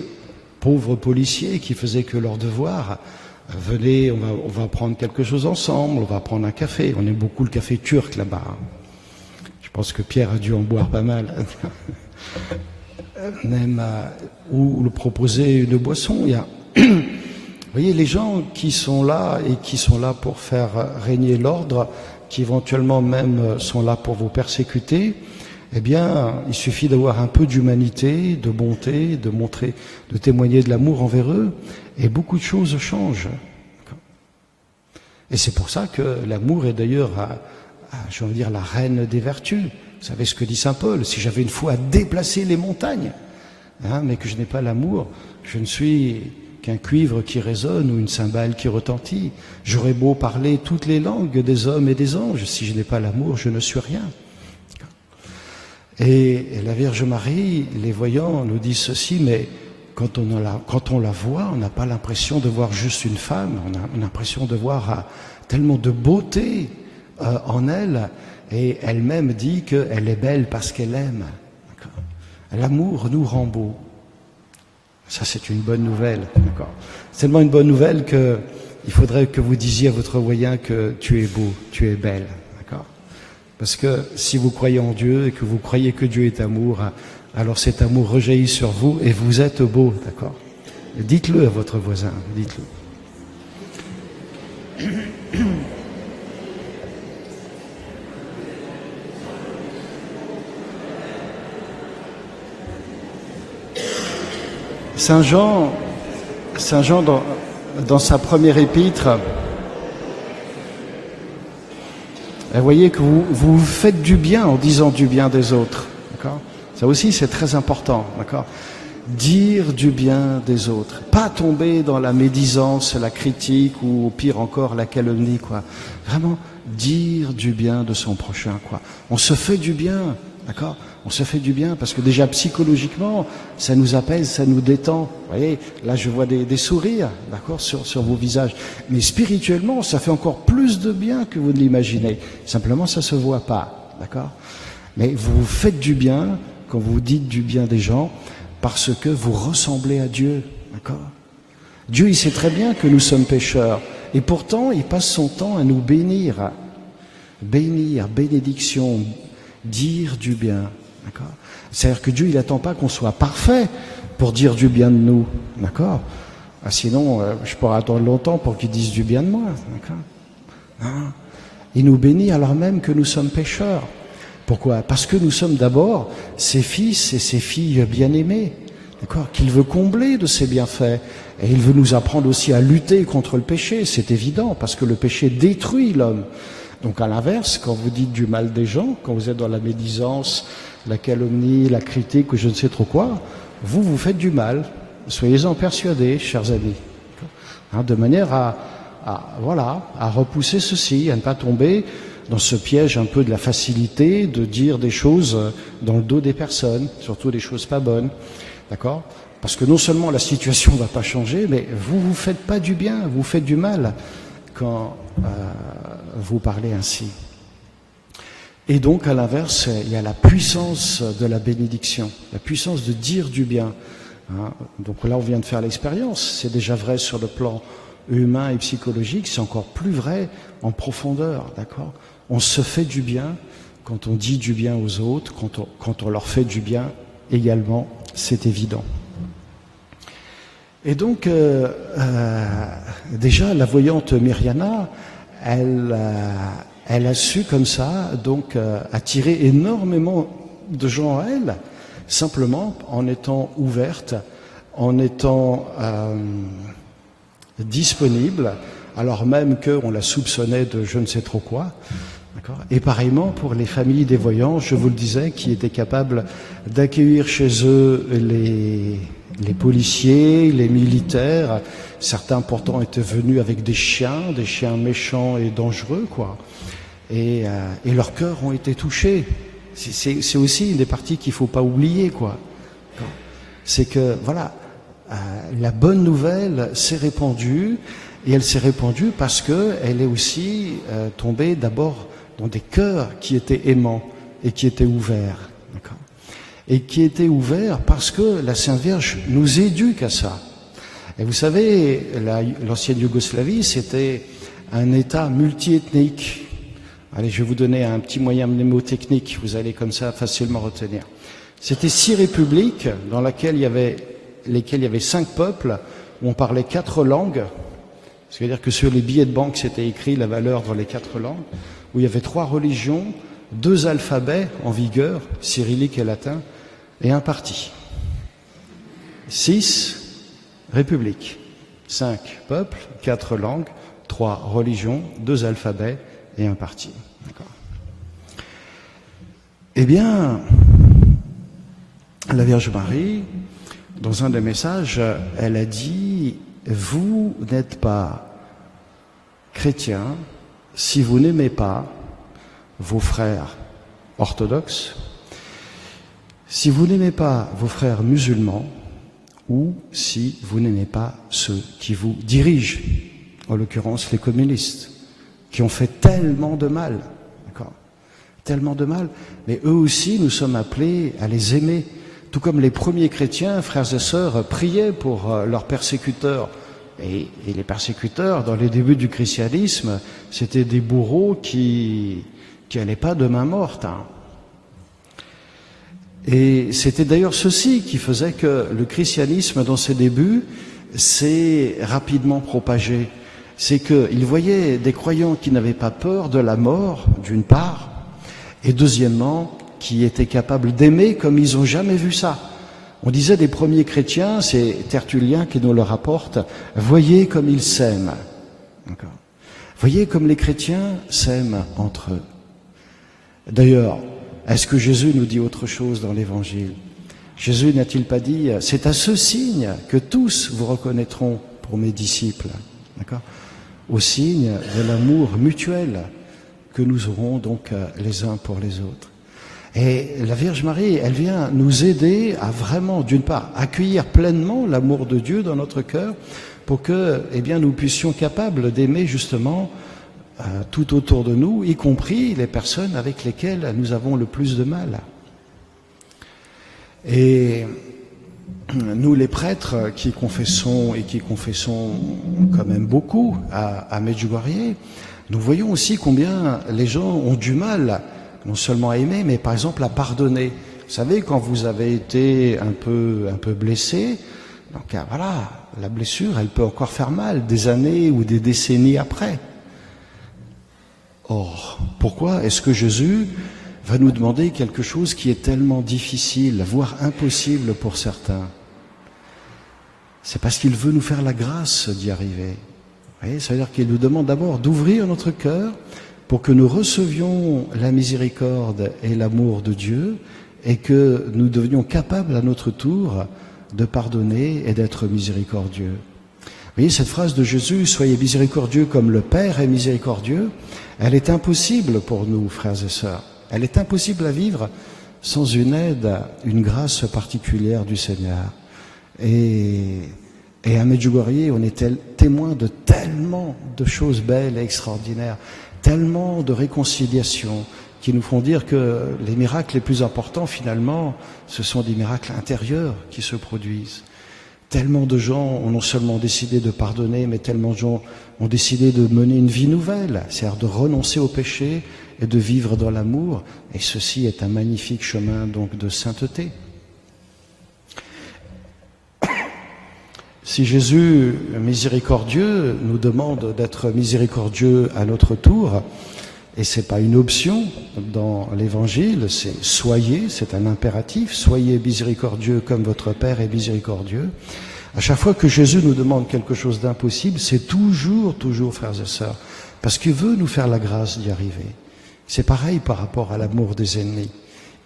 pauvres policiers qui faisaient que leur devoir, venez, on va prendre quelque chose ensemble, on va prendre un café. On aime beaucoup le café turc là-bas. Je pense que Pierre a dû en boire pas mal. Ou le proposer une boisson. Vous voyez, les gens qui sont là et qui sont là pour faire régner l'ordre, qui éventuellement même sont là pour vous persécuter, eh bien, il suffit d'avoir un peu d'humanité, de bonté, de montrer, de témoigner de l'amour envers eux, et beaucoup de choses changent. Et c'est pour ça que l'amour est d'ailleurs, j'ai envie de dire, la reine des vertus. Vous savez ce que dit saint Paul: si j'avais une foi à déplacer les montagnes, mais que je n'ai pas l'amour, je ne suis qu'un cuivre qui résonne ou une cymbale qui retentit. J'aurais beau parler toutes les langues des hommes et des anges, si je n'ai pas l'amour, je ne suis rien. Et la Vierge Marie, les voyants nous disent ceci, mais quand on la voit, on n'a pas l'impression de voir juste une femme, on a l'impression de voir tellement de beauté en elle, et elle-même dit qu'elle est belle parce qu'elle aime. L'amour nous rend beaux. Ça, c'est une bonne nouvelle. C'est tellement une bonne nouvelle qu'il faudrait que vous disiez à votre voisin que tu es beau, tu es belle. Parce que si vous croyez en Dieu et que vous croyez que Dieu est amour, alors cet amour rejaillit sur vous et vous êtes beau, d'accord? Dites-le à votre voisin, dites-le. Saint Jean dans sa première épître, vous voyez que vous faites du bien en disant du bien des autres, d'accord? Ça aussi, c'est très important, d'accord? Dire du bien des autres, pas tomber dans la médisance, la critique ou pire encore la calomnie, quoi. Vraiment dire du bien de son prochain, quoi. On se fait du bien, d'accord? On se fait du bien parce que déjà psychologiquement, ça nous apaise, ça nous détend. Vous voyez, là je vois des sourires, d'accord, sur vos visages. Mais spirituellement, ça fait encore plus de bien que vous ne l'imaginez. Simplement, ça se voit pas, d'accord? Mais vous vous faites du bien quand vous dites du bien des gens parce que vous ressemblez à Dieu, d'accord? Dieu, il sait très bien que nous sommes pécheurs et pourtant, il passe son temps à nous bénir. Bénir, bénédiction, dire du bien. D'accord? C'est-à-dire que Dieu, il n'attend pas qu'on soit parfait pour dire du bien de nous. D'accord? Sinon, je pourrais attendre longtemps pour qu'il dise du bien de moi. D'accord? Il nous bénit alors même que nous sommes pécheurs. Pourquoi? Parce que nous sommes d'abord ses fils et ses filles bien-aimés. D'accord? Qu'il veut combler de ses bienfaits. Et il veut nous apprendre aussi à lutter contre le péché. C'est évident, parce que le péché détruit l'homme. Donc à l'inverse, quand vous dites du mal des gens, quand vous êtes dans la médisance, la calomnie, la critique ou je ne sais trop quoi, vous faites du mal. Soyez-en persuadés, chers amis. De manière à repousser ceci, à ne pas tomber dans ce piège un peu de la facilité de dire des choses dans le dos des personnes, surtout des choses pas bonnes. D'accord? Parce que non seulement la situation ne va pas changer, mais vous faites pas du bien, vous faites du mal quand vous parlez ainsi. Et donc, à l'inverse, il y a la puissance de la bénédiction, la puissance de dire du bien. Donc là, on vient de faire l'expérience. C'est déjà vrai sur le plan humain et psychologique, c'est encore plus vrai en profondeur, d'accord? On se fait du bien quand on dit du bien aux autres, quand on leur fait du bien également, c'est évident. Et donc, déjà, la voyante Myriana, elle a su comme ça, donc, attirer énormément de gens à elle, simplement en étant ouverte, en étant disponible, alors même qu'on la soupçonnait de je ne sais trop quoi. Et pareillement pour les familles des voyants, je vous le disais, qui étaient capables d'accueillir chez eux les policiers, les militaires. Certains pourtant étaient venus avec des chiens méchants et dangereux, quoi. Et leurs cœurs ont été touchés. C'est aussi une des parties qu'il faut pas oublier, quoi. C'est que, voilà, la bonne nouvelle s'est répandue, et elle s'est répandue parce que elle est aussi tombée d'abord dans des cœurs qui étaient aimants et qui étaient ouverts, d'accord, et qui étaient ouverts parce que la Sainte Vierge nous éduque à ça. Et vous savez, l'ancienne Yougoslavie, c'était un État multiethnique. Allez, je vais vous donner un petit moyen mnémotechnique, vous allez comme ça facilement retenir. C'était 6 républiques dans lesquelles il y avait 5 peuples, où on parlait 4 langues. C'est-à-dire que sur les billets de banque, c'était écrit la valeur dans les 4 langues, où il y avait 3 religions, 2 alphabets en vigueur, cyrillique et latin, et un parti. 6 républiques, 5 peuples, 4 langues, 3 religions, 2 alphabets et un parti. D'accord. Eh bien, la Vierge Marie, dans un des messages, elle a dit « Vous n'êtes pas chrétien si vous n'aimez pas vos frères orthodoxes, si vous n'aimez pas vos frères musulmans, ou si vous n'aimez pas ceux qui vous dirigent, en l'occurrence les communistes, qui ont fait tellement de mal, d'accord, tellement de mal, mais eux aussi nous sommes appelés à les aimer, tout comme les premiers chrétiens, frères et sœurs, priaient pour leurs persécuteurs. Et les persécuteurs, dans les débuts du christianisme, c'était des bourreaux qui n'allaient pas de main morte, hein. Et c'était d'ailleurs ceci qui faisait que le christianisme, dans ses débuts, s'est rapidement propagé. C'est qu'ils voyaient des croyants qui n'avaient pas peur de la mort, d'une part, et deuxièmement, qui étaient capables d'aimer comme ils n'ont jamais vu ça. On disait des premiers chrétiens, c'est Tertullien qui nous le rapporte, « Voyez comme ils s'aiment ». Voyez comme les chrétiens s'aiment entre eux. D'ailleurs, est-ce que Jésus nous dit autre chose dans l'Évangile? Jésus n'a-t-il pas dit « C'est à ce signe que tous vous reconnaîtront pour mes disciples ». D'accord ? Au signe de l'amour mutuel que nous aurons donc les uns pour les autres. Et la Vierge Marie, elle vient nous aider à vraiment, d'une part, accueillir pleinement l'amour de Dieu dans notre cœur pour que, eh bien, nous puissions capables d'aimer justement tout autour de nous, y compris les personnes avec lesquelles nous avons le plus de mal. Et nous, les prêtres qui confessons quand même beaucoup à Medjugorje, nous voyons aussi combien les gens ont du mal, non seulement à aimer, mais par exemple à pardonner. Vous savez, quand vous avez été un peu blessé, donc voilà, la blessure, elle peut encore faire mal des années ou des décennies après. Or, pourquoi est-ce que Jésus va nous demander quelque chose qui est tellement difficile, voire impossible pour certains? C'est parce qu'il veut nous faire la grâce d'y arriver. Vous voyez, ça veut dire qu'il nous demande d'abord d'ouvrir notre cœur pour que nous recevions la miséricorde et l'amour de Dieu et que nous devenions capables à notre tour de pardonner et d'être miséricordieux. Vous voyez, cette phrase de Jésus, « Soyez miséricordieux comme le Père est miséricordieux », elle est impossible pour nous, frères et sœurs. Elle est impossible à vivre sans une aide, une grâce particulière du Seigneur. Et à Medjugorje, on est témoin de tellement de choses belles et extraordinaires, tellement de réconciliation qui nous font dire que les miracles les plus importants, finalement, ce sont des miracles intérieurs qui se produisent. Tellement de gens ont non seulement décidé de pardonner, mais tellement de gens ont décidé de mener une vie nouvelle, c'est-à-dire de renoncer au péché et de vivre dans l'amour. Et ceci est un magnifique chemin donc de sainteté. Si Jésus, miséricordieux, nous demande d'être miséricordieux à notre tour, et c'est pas une option dans l'Évangile, c'est soyez, c'est un impératif, soyez miséricordieux comme votre Père est miséricordieux. À chaque fois que Jésus nous demande quelque chose d'impossible, c'est toujours, frères et sœurs, parce qu'il veut nous faire la grâce d'y arriver. C'est pareil par rapport à l'amour des ennemis.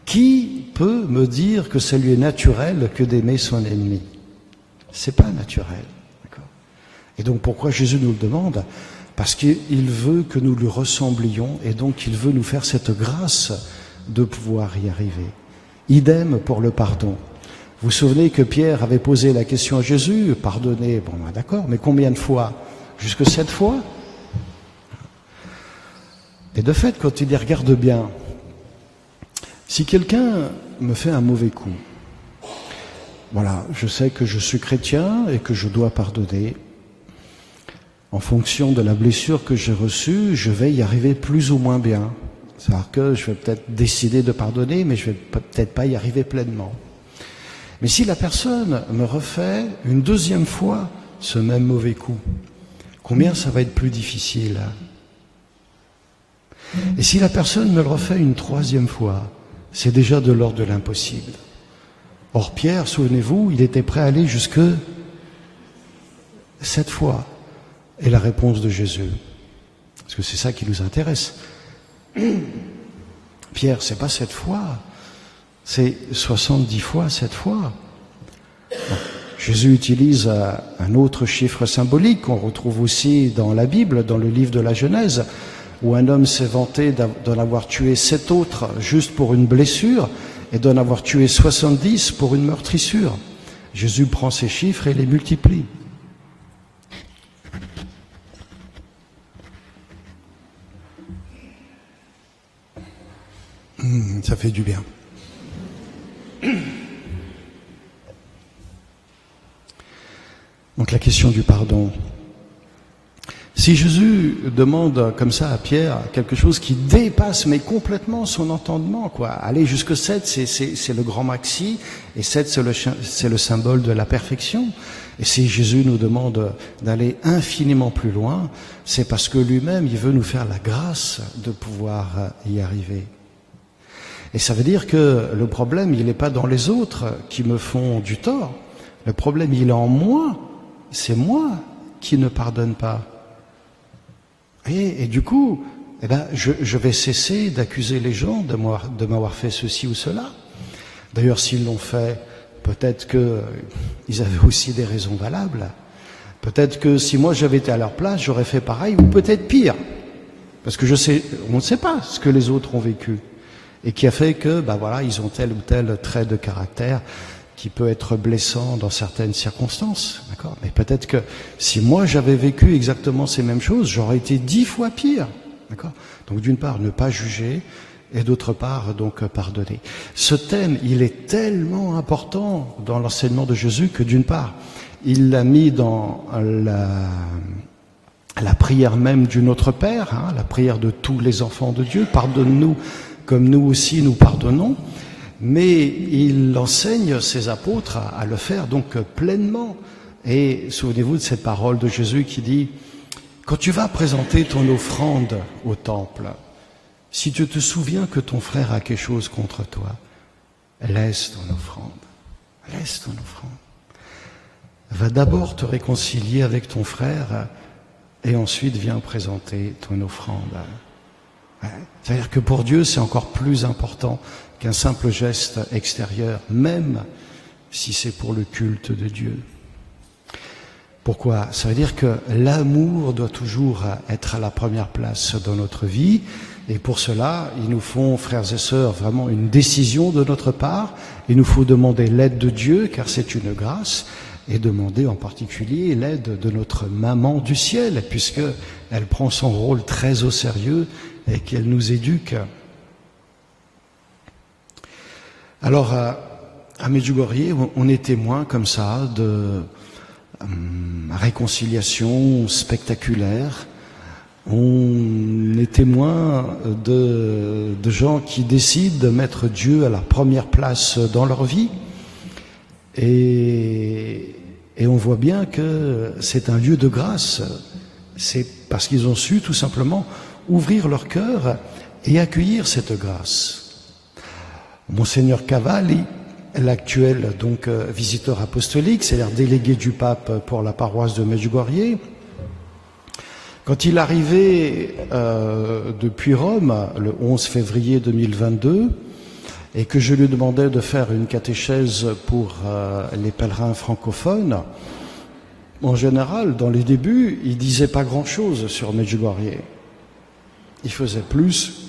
Qui peut me dire que ça lui est naturel que d'aimer son ennemi? C'est pas naturel. D'accord ? Et donc pourquoi Jésus nous le demande? Parce qu'il veut que nous lui ressemblions et donc il veut nous faire cette grâce de pouvoir y arriver. Idem pour le pardon. Vous vous souvenez que Pierre avait posé la question à Jésus, pardonnez, bon d'accord, mais combien de fois? Jusque 7 fois? Et de fait, quand il y regarde bien, si quelqu'un me fait un mauvais coup, voilà, je sais que je suis chrétien et que je dois pardonner. En fonction de la blessure que j'ai reçue, je vais y arriver plus ou moins bien. C'est-à-dire que je vais peut-être décider de pardonner, mais je vais peut-être pas y arriver pleinement. Mais si la personne me refait une deuxième fois ce même mauvais coup, combien ça va être plus difficile? Et si la personne me le refait une troisième fois, c'est déjà de l'ordre de l'impossible. Or Pierre, souvenez-vous, il était prêt à aller jusque 7 fois. Et la réponse de Jésus, parce que c'est ça qui nous intéresse. Pierre, c'est pas 7 fois, c'est 70 fois 7 fois. Bon, Jésus utilise un autre chiffre symbolique qu'on retrouve aussi dans la Bible, dans le livre de la Genèse, où un homme s'est vanté d'en avoir tué 7 autres juste pour une blessure et d'en avoir tué 70 pour une meurtrissure. Jésus prend ces chiffres et les multiplie. Ça fait du bien. Donc la question du pardon. Si Jésus demande comme ça à Pierre quelque chose qui dépasse mais complètement son entendement, quoi. Aller jusque 7, c'est le grand maxi, et 7 c'est le symbole de la perfection. Et si Jésus nous demande d'aller infiniment plus loin, c'est parce que lui-même, il veut nous faire la grâce de pouvoir y arriver. Et ça veut dire que le problème, il n'est pas dans les autres qui me font du tort. Le problème, il est en moi. C'est moi qui ne pardonne pas. Et du coup, je vais cesser d'accuser les gens de m'avoir fait ceci ou cela. D'ailleurs, s'ils l'ont fait, peut-être qu'ils avaient aussi des raisons valables. Peut-être que si moi j'avais été à leur place, j'aurais fait pareil, ou peut-être pire. Parce que on ne sait pas ce que les autres ont vécu. Et qui a fait que, ils ont tel ou tel trait de caractère qui peut être blessant dans certaines circonstances, d'accord? Mais peut-être que si moi j'avais vécu exactement ces mêmes choses, j'aurais été 10 fois pire, d'accord? Donc d'une part, ne pas juger, et d'autre part, donc pardonner. Ce thème, il est tellement important dans l'enseignement de Jésus que d'une part, il l'a mis dans la prière même du Notre Père, hein, la prière de tous les enfants de Dieu, pardonne-nous comme nous aussi nous pardonnons, mais il enseigne ses apôtres à le faire donc pleinement. Et souvenez-vous de cette parole de Jésus qui dit, quand tu vas présenter ton offrande au temple, si tu te souviens que ton frère a quelque chose contre toi, laisse ton offrande, laisse ton offrande. Va d'abord te réconcilier avec ton frère et ensuite viens présenter ton offrande. C'est-à-dire que pour Dieu, c'est encore plus important qu'un simple geste extérieur, même si c'est pour le culte de Dieu. Pourquoi? Ça veut dire que l'amour doit toujours être à la première place dans notre vie, et pour cela, il nous faut, frères et sœurs, vraiment une décision de notre part. Il nous faut demander l'aide de Dieu, car c'est une grâce, et demander en particulier l'aide de notre maman du ciel, puisque elle prend son rôle très au sérieux et qu'elle nous éduque. Alors, à Medjugorje, on est témoin comme ça de réconciliation spectaculaire. On est témoin de gens qui décident de mettre Dieu à la première place dans leur vie. Et on voit bien que c'est un lieu de grâce. C'est parce qu'ils ont su tout simplement ouvrir leur cœur et accueillir cette grâce. Monseigneur Cavalli, l'actuel donc visiteur apostolique, c'est-à-dire délégué du pape pour la paroisse de Medjugorje, quand il arrivait depuis Rome le 11 février 2022 et que je lui demandais de faire une catéchèse pour les pèlerins francophones, en général, dans les débuts, il disait pas grand-chose sur Medjugorje. Il faisait plus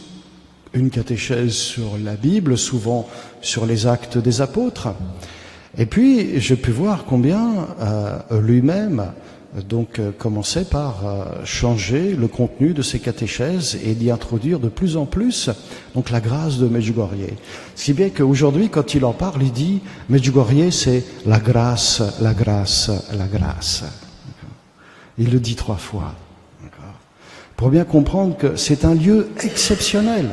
une catéchèse sur la Bible, souvent sur les actes des apôtres. Et puis, j'ai pu voir combien lui-même commençait par changer le contenu de ses catéchèses et d'y introduire de plus en plus la grâce de Medjugorje. Si bien qu'aujourd'hui, quand il en parle, il dit Medjugorje, c'est la grâce, la grâce, la grâce. Il le dit 3 fois. Pour bien comprendre que c'est un lieu exceptionnel.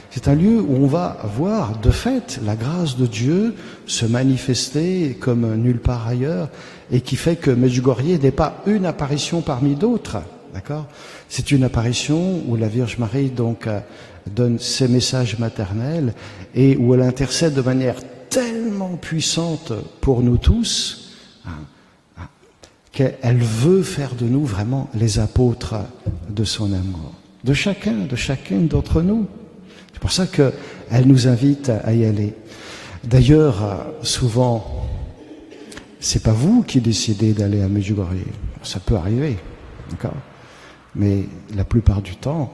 C'est un lieu où on va voir, de fait, la grâce de Dieu se manifester comme nulle part ailleurs, et qui fait que Medjugorje n'est pas une apparition parmi d'autres, d'accord? C'est une apparition où la Vierge Marie donne ses messages maternels et où elle intercède de manière tellement puissante pour nous tous, qu'elle veut faire de nous vraiment les apôtres de son amour, de chacune d'entre nous. C'est pour ça qu'elle nous invite à y aller. D'ailleurs, souvent, c'est pas vous qui décidez d'aller à Medjugorje. Ça peut arriver, d'accord? Mais la plupart du temps,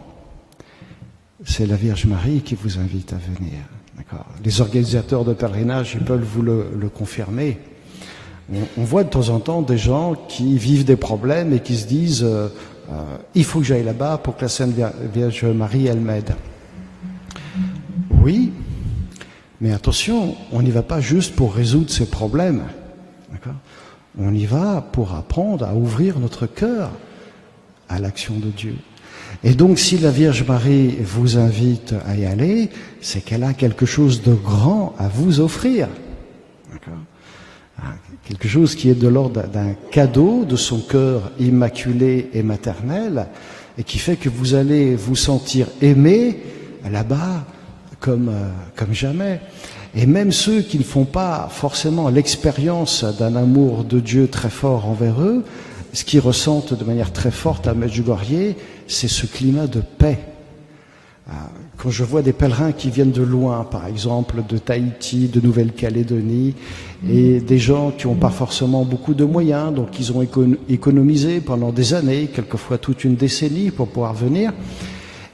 c'est la Vierge Marie qui vous invite à venir, d'accord? Les organisateurs de pèlerinage, ils peuvent vous le confirmer. On voit de temps en temps des gens qui vivent des problèmes et qui se disent il faut que j'aille là-bas pour que la Sainte Vierge Marie, elle m'aide. Oui, mais attention, on n'y va pas juste pour résoudre ces problèmes. D'accord ? On y va pour apprendre à ouvrir notre cœur à l'action de Dieu. Et donc, si la Vierge Marie vous invite à y aller, c'est qu'elle a quelque chose de grand à vous offrir. D'accord ? Quelque chose qui est de l'ordre d'un cadeau de son cœur immaculé et maternel, et qui fait que vous allez vous sentir aimé là-bas comme jamais. Et même ceux qui ne font pas forcément l'expérience d'un amour de Dieu très fort envers eux, ce qu'ils ressentent de manière très forte à Medjugorje, c'est ce climat de paix. Quand je vois des pèlerins qui viennent de loin, par exemple de Tahiti, de Nouvelle-Calédonie, et des gens qui n'ont pas forcément beaucoup de moyens, donc ils ont économisé pendant des années, quelquefois toute une décennie pour pouvoir venir,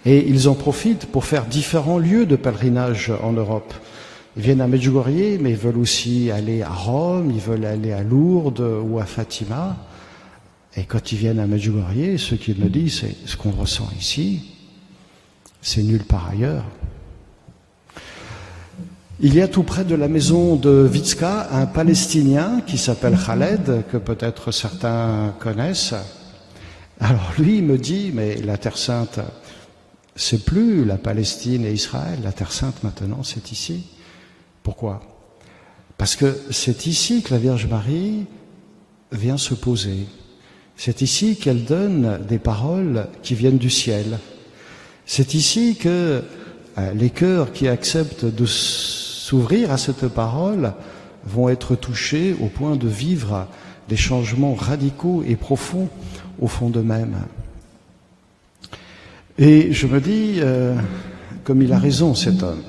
et ils en profitent pour faire différents lieux de pèlerinage en Europe. Ils viennent à Medjugorje, mais ils veulent aussi aller à Rome, ils veulent aller à Lourdes ou à Fatima. Et quand ils viennent à Medjugorje, ce qu'ils me disent, c'est ce qu'on ressent ici, c'est nulle part ailleurs. Il y a tout près de la maison de Vitska un Palestinien qui s'appelle Khaled, que peut-être certains connaissent. Alors lui, il me dit, mais la Terre Sainte, c'est plus la Palestine et Israël, la Terre Sainte maintenant, c'est ici. Pourquoi? Parce que c'est ici que la Vierge Marie vient se poser. C'est ici qu'elle donne des paroles qui viennent du ciel. C'est ici que les cœurs qui acceptent de s'ouvrir à cette parole vont être touchés au point de vivre des changements radicaux et profonds au fond d'eux-mêmes. Et je me dis, comme il a raison cet homme,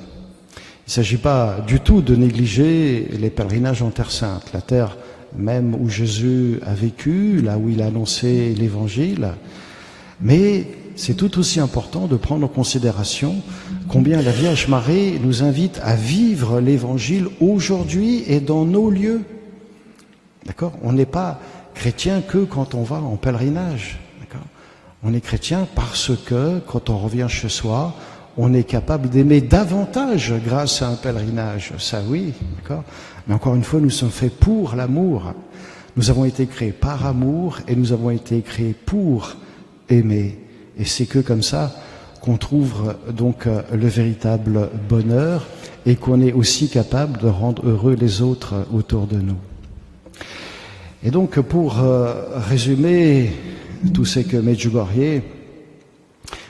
il ne s'agit pas du tout de négliger les pèlerinages en Terre Sainte, la terre même où Jésus a vécu, là où il a annoncé l'Évangile, mais c'est tout aussi important de prendre en considération combien la Vierge Marie nous invite à vivre l'Évangile aujourd'hui et dans nos lieux. D'accord ? On n'est pas chrétien que quand on va en pèlerinage. D'accord ? On est chrétien parce que quand on revient chez soi, on est capable d'aimer davantage grâce à un pèlerinage. Ça oui, d'accord ? Mais encore une fois, nous sommes faits pour l'amour. Nous avons été créés par amour et nous avons été créés pour aimer. Et c'est que comme ça qu'on trouve donc le véritable bonheur et qu'on est aussi capable de rendre heureux les autres autour de nous. Et donc pour résumer tout ce que Medjugorje,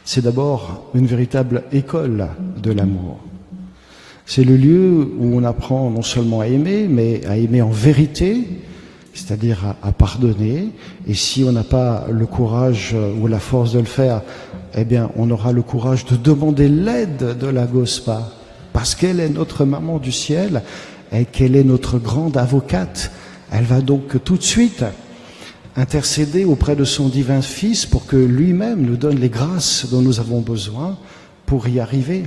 c'est d'abord une véritable école de l'amour. C'est le lieu où on apprend non seulement à aimer, mais à aimer en vérité, c'est-à-dire à pardonner. Et si on n'a pas le courage ou la force de le faire, eh bien, on aura le courage de demander l'aide de la Gospa, parce qu'elle est notre maman du ciel et qu'elle est notre grande avocate. Elle va donc tout de suite intercéder auprès de son divin Fils pour que lui-même nous donne les grâces dont nous avons besoin pour y arriver.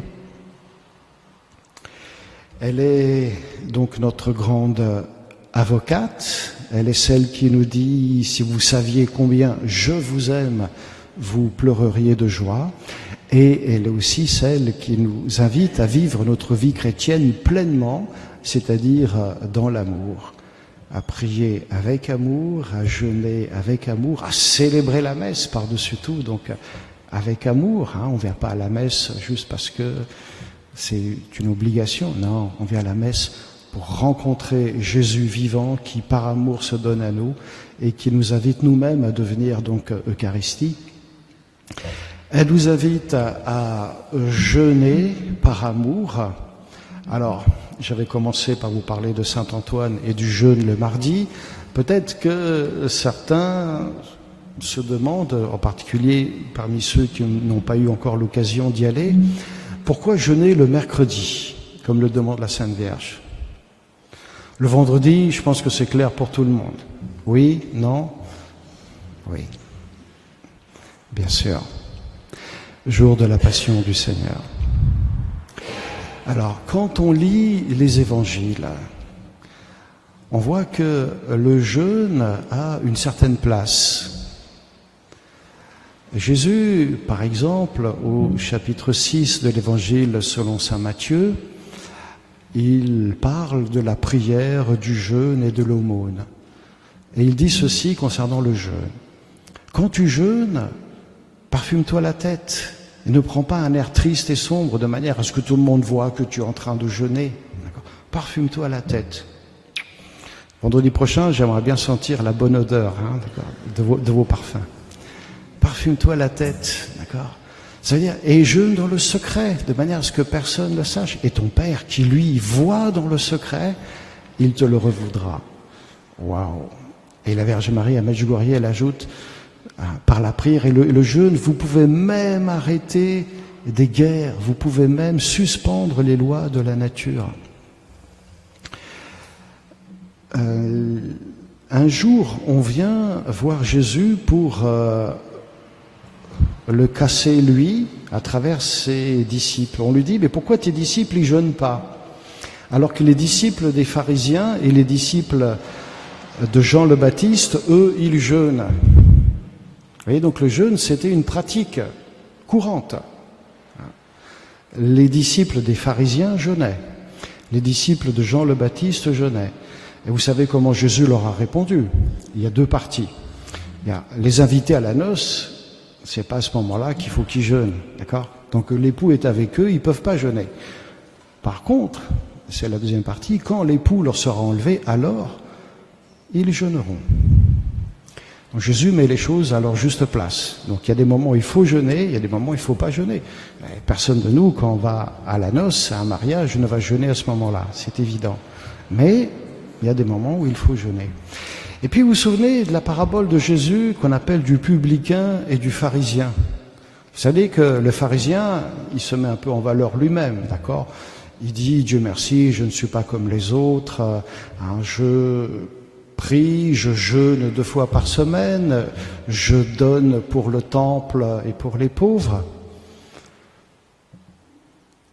Elle est donc notre grande avocate. Elle est celle qui nous dit, si vous saviez combien je vous aime, vous pleureriez de joie. Et elle est aussi celle qui nous invite à vivre notre vie chrétienne pleinement, c'est-à-dire dans l'amour, à prier avec amour, à jeûner avec amour, à célébrer la messe par-dessus tout, donc avec amour. On ne vient pas à la messe juste parce que c'est une obligation, non, on vient à la messe pour rencontrer Jésus vivant qui par amour se donne à nous et qui nous invite nous-mêmes à devenir donc Eucharistie. Elle nous invite à jeûner par amour. Alors, j'avais commencé par vous parler de Saint Antoine et du jeûne le mardi. Peut-être que certains se demandent, en particulier parmi ceux qui n'ont pas eu encore l'occasion d'y aller, pourquoi jeûner le mercredi, comme le demande la Sainte Vierge? Le vendredi, je pense que c'est clair pour tout le monde. Oui? Non? Oui. Bien sûr. Jour de la Passion du Seigneur. Alors, quand on lit les évangiles, on voit que le jeûne a une certaine place. Jésus, par exemple, au chapitre 6 de l'évangile selon saint Matthieu, il parle de la prière, du jeûne et de l'aumône. Et il dit ceci concernant le jeûne. Quand tu jeûnes, parfume-toi la tête et ne prends pas un air triste et sombre de manière à ce que tout le monde voit que tu es en train de jeûner. Parfume-toi la tête. Vendredi prochain, j'aimerais bien sentir la bonne odeur de vos parfums. Parfume-toi la tête, d'accord? Ça veut dire, et jeûne dans le secret, de manière à ce que personne ne le sache. Et ton Père, qui lui voit dans le secret, il te le revaudra. Waouh! Et la Vierge Marie, à Medjugorje, elle ajoute, par la prière et le jeûne, vous pouvez même arrêter des guerres, vous pouvez même suspendre les lois de la nature. Un jour, on vient voir Jésus pour le casser lui à travers ses disciples. On lui dit, mais pourquoi tes disciples ils jeûnent pas? Alors que les disciples des pharisiens et les disciples de Jean le Baptiste, eux, ils jeûnent. Vous voyez, donc le jeûne, c'était une pratique courante. Les disciples des pharisiens jeûnaient. Les disciples de Jean le Baptiste jeûnaient. Et vous savez comment Jésus leur a répondu? Il y a deux parties. Il y a les invités à la noce, c'est pas à ce moment-là qu'il faut qu'ils jeûnent, d'accord? Donc l'époux est avec eux, ils peuvent pas jeûner. Par contre, c'est la deuxième partie, quand l'époux leur sera enlevé, alors ils jeûneront. Donc Jésus met les choses à leur juste place. Donc il y a des moments où il faut jeûner, il y a des moments où il ne faut pas jeûner. Personne de nous, quand on va à la noce, à un mariage, ne va jeûner à ce moment-là, c'est évident. Mais il y a des moments où il faut jeûner. Et puis vous vous souvenez de la parabole de Jésus qu'on appelle du publicain et du pharisien. Vous savez que le pharisien, il se met un peu en valeur lui-même, d'accord? Il dit, Dieu merci, je ne suis pas comme les autres, je prie, je jeûne 2 fois par semaine, je donne pour le temple et pour les pauvres.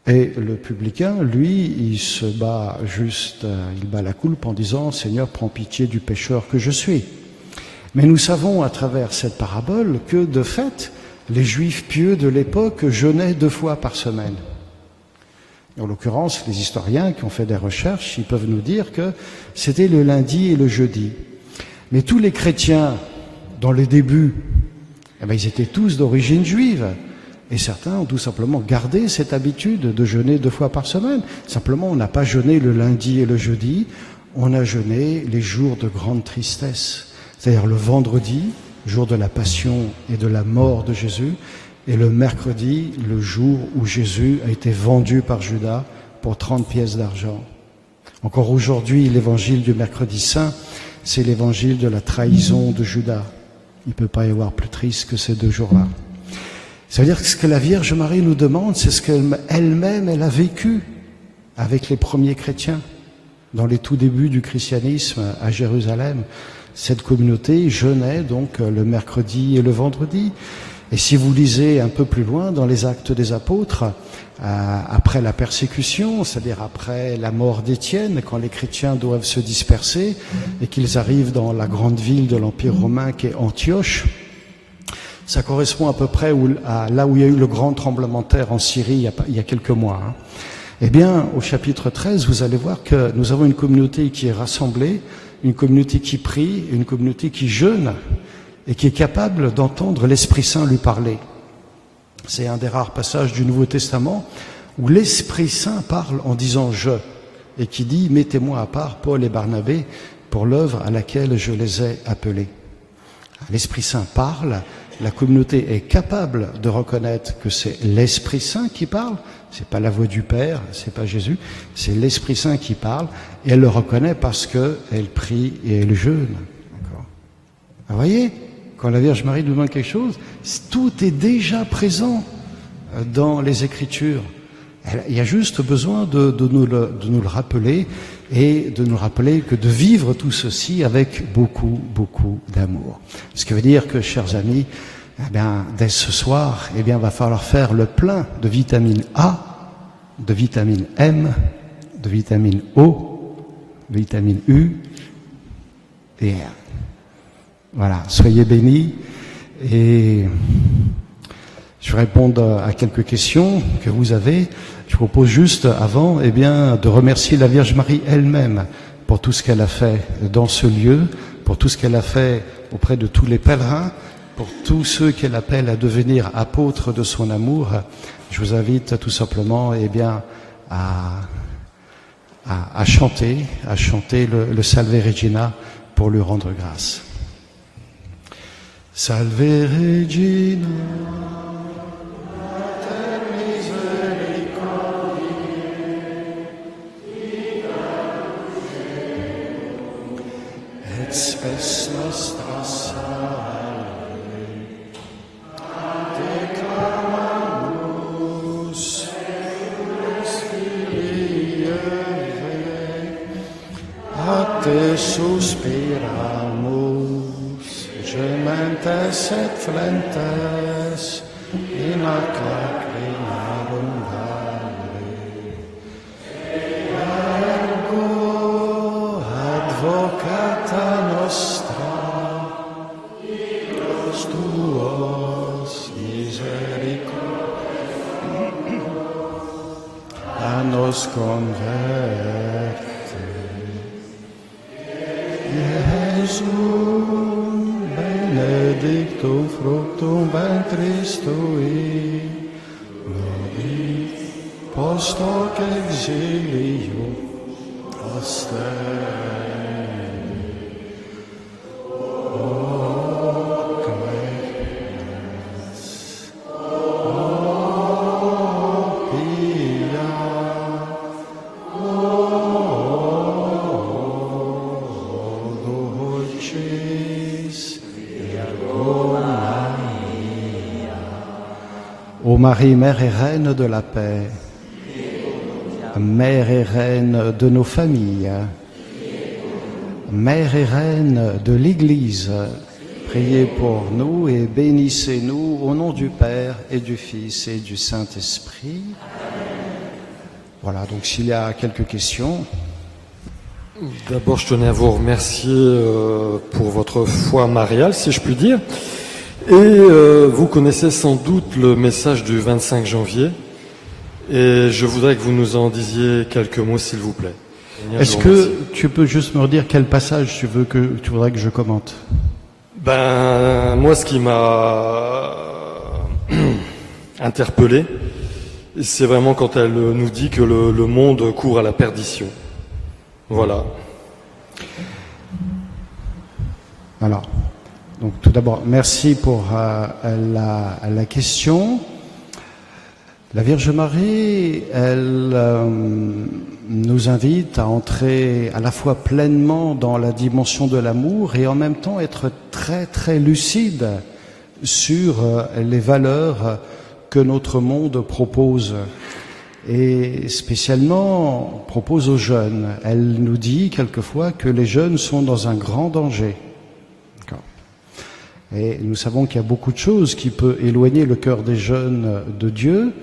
Et le publicain, lui, il se bat juste, il bat la coulpe en disant, Seigneur, prends pitié du pécheur que je suis. Mais nous savons à travers cette parabole que, de fait, les Juifs pieux de l'époque jeûnaient 2 fois par semaine. En l'occurrence, les historiens qui ont fait des recherches, ils peuvent nous dire que c'était le lundi et le jeudi. Mais tous les chrétiens, dans les débuts, ils étaient tous d'origine juive. Et certains ont tout simplement gardé cette habitude de jeûner 2 fois par semaine. Simplement, on n'a pas jeûné le lundi et le jeudi, on a jeûné les jours de grande tristesse. C'est-à-dire le vendredi, jour de la passion et de la mort de Jésus, et le mercredi, le jour où Jésus a été vendu par Judas pour 30 pièces d'argent. Encore aujourd'hui, l'évangile du mercredi saint, c'est l'évangile de la trahison de Judas. Il ne peut pas y avoir plus triste que ces 2 jours-là. Ça veut dire que ce que la Vierge Marie nous demande, c'est ce qu'elle-même, elle a vécu avec les premiers chrétiens dans les tout débuts du christianisme à Jérusalem. Cette communauté jeûnait donc le mercredi et le vendredi. Et si vous lisez un peu plus loin dans les Actes des Apôtres, après la persécution, c'est-à-dire après la mort d'Étienne, quand les chrétiens doivent se disperser et qu'ils arrivent dans la grande ville de l'Empire romain qui est Antioche, ça correspond à peu près à là où il y a eu le grand tremblement de terre en Syrie il y a quelques mois. Hein. Eh bien, au chapitre 13, vous allez voir que nous avons une communauté qui est rassemblée, une communauté qui prie, une communauté qui jeûne et qui est capable d'entendre l'Esprit Saint lui parler. C'est un des rares passages du Nouveau Testament où l'Esprit Saint parle en disant « je » et qui dit « mettez-moi à part Paul et Barnabé pour l'œuvre à laquelle je les ai appelés ». L'Esprit Saint parle, la communauté est capable de reconnaître que c'est l'Esprit Saint qui parle, c'est pas la voix du Père, c'est pas Jésus, c'est l'Esprit Saint qui parle, et elle le reconnaît parce qu'elle prie et elle jeûne. D'accord. Vous voyez, quand la Vierge Marie nous demande quelque chose, tout est déjà présent dans les Écritures. Il y a juste besoin de nous le rappeler, et de nous rappeler que de vivre tout ceci avec beaucoup, beaucoup d'amour. Ce qui veut dire que, chers amis, eh bien, dès ce soir, eh bien, va falloir faire le plein de vitamine A, de vitamine M, de vitamine O, de vitamine U et R. Voilà, soyez bénis et je vais répondre à quelques questions que vous avez. Je propose juste avant, eh bien, de remercier la Vierge Marie elle-même pour tout ce qu'elle a fait dans ce lieu, pour tout ce qu'elle a fait auprès de tous les pèlerins, pour tous ceux qu'elle appelle à devenir apôtres de son amour. Je vous invite tout simplement, eh bien, à chanter le Salve Regina pour lui rendre grâce. Salve Regina. Et spes nostra salve, te clamamus, Deus Filii Eve, a te suspiramus, gementes et flentes, in ac lacrimarum vale. Ergo advocata nostra, Dios tuos misericordia, a nos converte. Jesum, benedictum fructum ventris tui, nobis post hoc exilium ostende. O clemens, o pia, o dulcis Virgo Maria. Ô Marie, Mère et Reine de la paix, Mère et Reine de nos familles, Mère et Reine de l'Église, priez pour nous et bénissez-nous au nom du Père et du Fils et du Saint-Esprit. Voilà, donc s'il y a quelques questions. D'abord, je tenais à vous remercier pour votre foi mariale, si je puis dire. Et vous connaissez sans doute le message du 25 janvier. Et je voudrais que vous nous en disiez quelques mots, s'il vous plaît. Est-ce que tu peux juste me redire quel passage tu voudrais que je commente? Ben, moi, ce qui m'a interpellé, c'est vraiment quand elle nous dit que le monde court à la perdition. Voilà. Alors, donc tout d'abord, merci pour la question. La Vierge Marie, elle nous invite à entrer à la fois pleinement dans la dimension de l'amour et en même temps être très très lucide sur les valeurs que notre monde propose et spécialement propose aux jeunes. Elle nous dit quelquefois que les jeunes sont dans un grand danger. Et nous savons qu'il y a beaucoup de choses qui peuvent éloigner le cœur des jeunes de Dieu.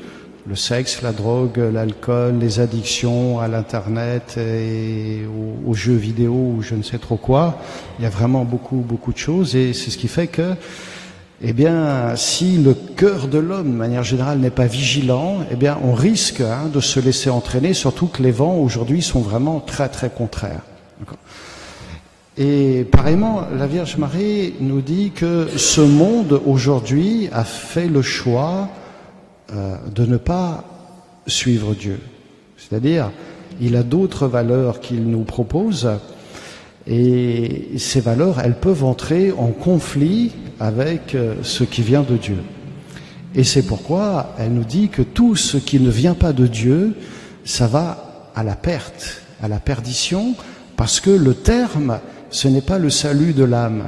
Le sexe, la drogue, l'alcool, les addictions à l'Internet et aux jeux vidéo ou je ne sais trop quoi. Il y a vraiment beaucoup de choses et c'est ce qui fait que, eh bien, si le cœur de l'homme, de manière générale, n'est pas vigilant, eh bien, on risque de se laisser entraîner, surtout que les vents aujourd'hui sont vraiment très contraires. Et pareillement, la Vierge Marie nous dit que ce monde aujourd'hui a fait le choix de ne pas suivre Dieu. C'est-à-dire, il a d'autres valeurs qu'il nous propose et ces valeurs, elles peuvent entrer en conflit avec ce qui vient de Dieu. Et c'est pourquoi elle nous dit que tout ce qui ne vient pas de Dieu, ça va à la perte, à la perdition, parce que le terme, ce n'est pas le salut de l'âme.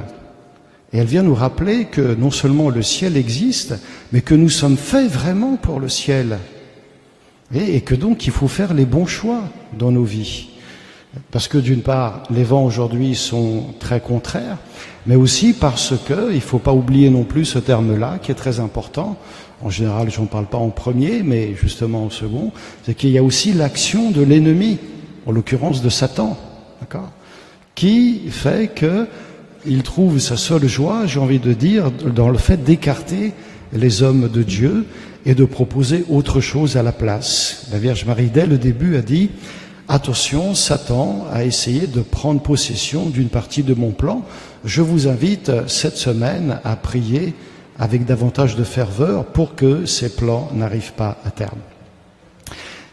Et elle vient nous rappeler que non seulement le ciel existe, mais que nous sommes faits vraiment pour le ciel. Et que donc il faut faire les bons choix dans nos vies. Parce que d'une part, les vents aujourd'hui sont très contraires, mais aussi parce que, il ne faut pas oublier non plus ce terme-là, qui est très important. En général, je n'en parle pas en premier, mais justement en second, c'est qu'il y a aussi l'action de l'ennemi, en l'occurrence de Satan, d'accord, qui fait qu'il trouve sa seule joie, j'ai envie de dire, dans le fait d'écarter les hommes de Dieu et de proposer autre chose à la place. La Vierge Marie, dès le début, a dit « Attention, Satan a essayé de prendre possession d'une partie de mon plan. Je vous invite cette semaine à prier avec davantage de ferveur pour que ces plans n'arrivent pas à terme. »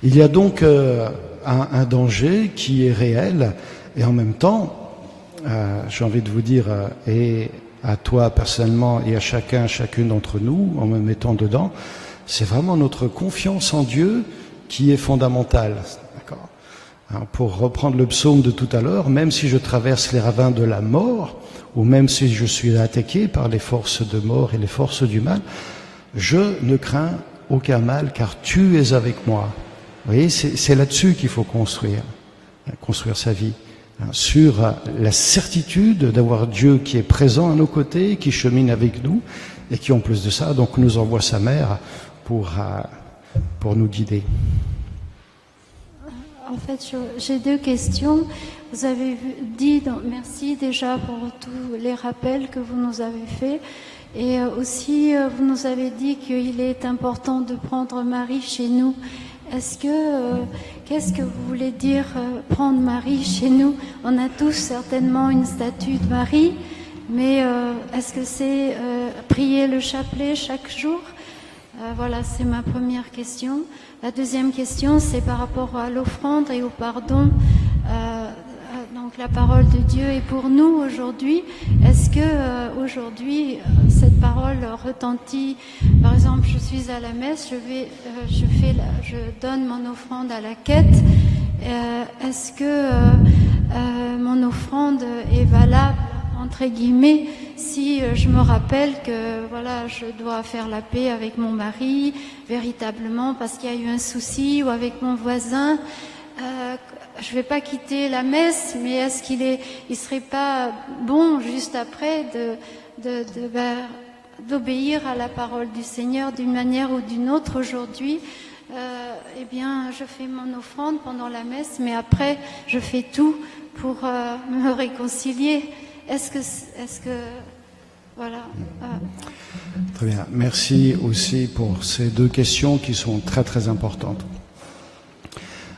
Il y a donc un danger qui est réel et en même temps, j'ai envie de vous dire, et à toi personnellement et à chacune d'entre nous, en me mettant dedans, c'est vraiment notre confiance en Dieu qui est fondamentale. D'accord ? Alors, pour reprendre le psaume de tout à l'heure, même si je traverse les ravins de la mort, ou même si je suis attaqué par les forces de mort et les forces du mal, je ne crains aucun mal car tu es avec moi. Vous voyez, c'est là-dessus qu'il faut construire sa vie. Sur la certitude d'avoir Dieu qui est présent à nos côtés, qui chemine avec nous et qui en plus de ça donc nous envoie sa mère pour nous guider. En fait, j'ai deux questions. Vous avez dit, merci déjà pour tous les rappels que vous nous avez faits. Et aussi, vous nous avez dit qu'il est important de prendre Marie chez nous. Qu'est-ce que vous voulez dire prendre Marie chez nous? On a tous certainement une statue de Marie, mais est-ce que c'est prier le chapelet chaque jour? Voilà, c'est ma première question. La deuxième question, c'est par rapport à l'offrande et au pardon. Donc la parole de Dieu est pour nous aujourd'hui. Est-ce que aujourd'hui cette parole retentit? Par exemple, je suis à la messe, je donne mon offrande à la quête. Est-ce que mon offrande est valable entre guillemets si je me rappelle que voilà, je dois faire la paix avec mon mari véritablement parce qu'il y a eu un souci ou avec mon voisin? Je vais pas quitter la messe, mais est-ce il serait pas bon juste après d'obéir à la parole du Seigneur d'une manière ou d'une autre aujourd'hui? Eh bien, je fais mon offrande pendant la messe, mais après, je fais tout pour me réconcilier. Est-ce que voilà. Très bien. Merci aussi pour ces deux questions qui sont très très importantes.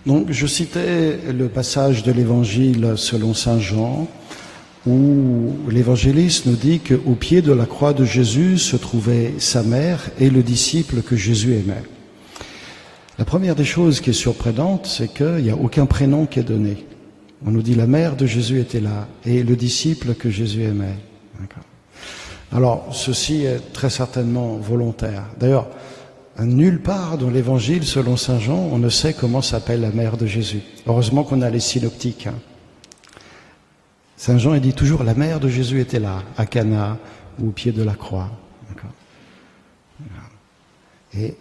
Donc, je citais le passage de l'Évangile selon saint Jean, où l'évangéliste nous dit qu'au pied de la croix de Jésus se trouvait sa mère et le disciple que Jésus aimait. La première des choses qui est surprenante, c'est qu'il n'y a aucun prénom qui est donné. On nous dit la mère de Jésus était là et le disciple que Jésus aimait. D'accord. Alors, ceci est très certainement volontaire. D'ailleurs, nulle part dans l'Évangile, selon saint Jean, on ne sait comment s'appelle la mère de Jésus. Heureusement qu'on a les synoptiques. Saint Jean, il dit toujours la mère de Jésus était là, à Cana ou au pied de la croix. D'accord.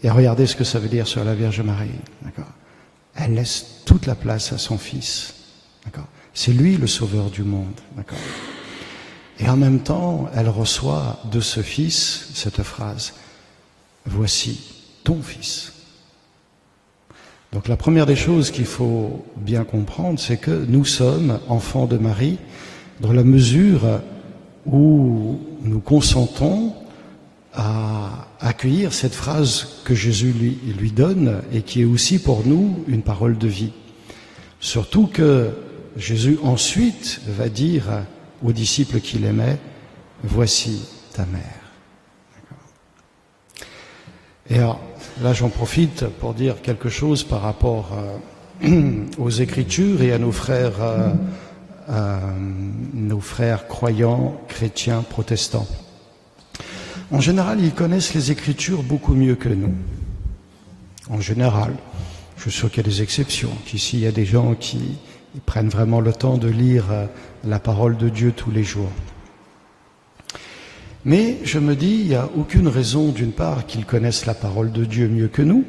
Et regardez ce que ça veut dire sur la Vierge Marie. D'accord. Elle laisse toute la place à son Fils. D'accord. C'est lui le sauveur du monde. D'accord. Et en même temps, elle reçoit de ce Fils cette phrase, « Voici ton Fils ». Donc la première des choses qu'il faut bien comprendre, c'est que nous sommes enfants de Marie dans la mesure où nous consentons à accueillir cette phrase que Jésus lui donne et qui est aussi pour nous une parole de vie. Surtout que Jésus ensuite va dire aux disciples qu'il aimait, « Voici ta mère ». Et alors, là j'en profite pour dire quelque chose par rapport aux Écritures et à nos frères croyants, chrétiens, protestants. En général, ils connaissent les Écritures beaucoup mieux que nous. En général, je suis sûr qu'il y a des exceptions, qu'ici il y a des gens qui prennent vraiment le temps de lire la parole de Dieu tous les jours. Mais je me dis, il n'y a aucune raison, d'une part, qu'ils connaissent la parole de Dieu mieux que nous,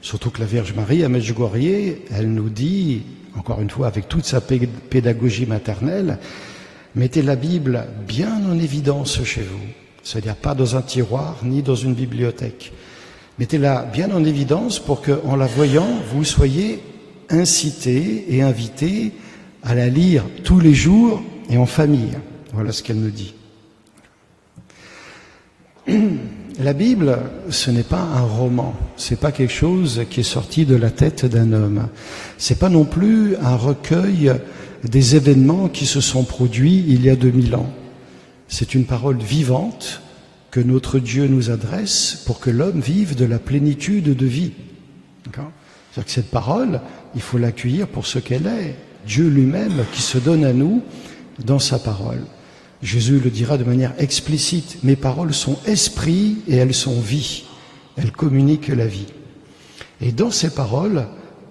surtout que la Vierge Marie, à Medjugorje, elle nous dit, encore une fois, avec toute sa pédagogie maternelle, mettez la Bible bien en évidence chez vous, c'est-à-dire pas dans un tiroir ni dans une bibliothèque. Mettez-la bien en évidence pour qu'en la voyant, vous soyez incités et invités à la lire tous les jours et en famille. Voilà ce qu'elle nous dit. La Bible, ce n'est pas un roman, c'est pas quelque chose qui est sorti de la tête d'un homme. C'est pas non plus un recueil des événements qui se sont produits il y a 2000 ans. C'est une parole vivante que notre Dieu nous adresse pour que l'homme vive de la plénitude de vie. D'accord ? C'est-à-dire que cette parole, il faut l'accueillir pour ce qu'elle est. Dieu lui-même qui se donne à nous dans sa parole. Jésus le dira de manière explicite, mes paroles sont esprit et elles sont vie. Elles communiquent la vie. Et dans ces paroles,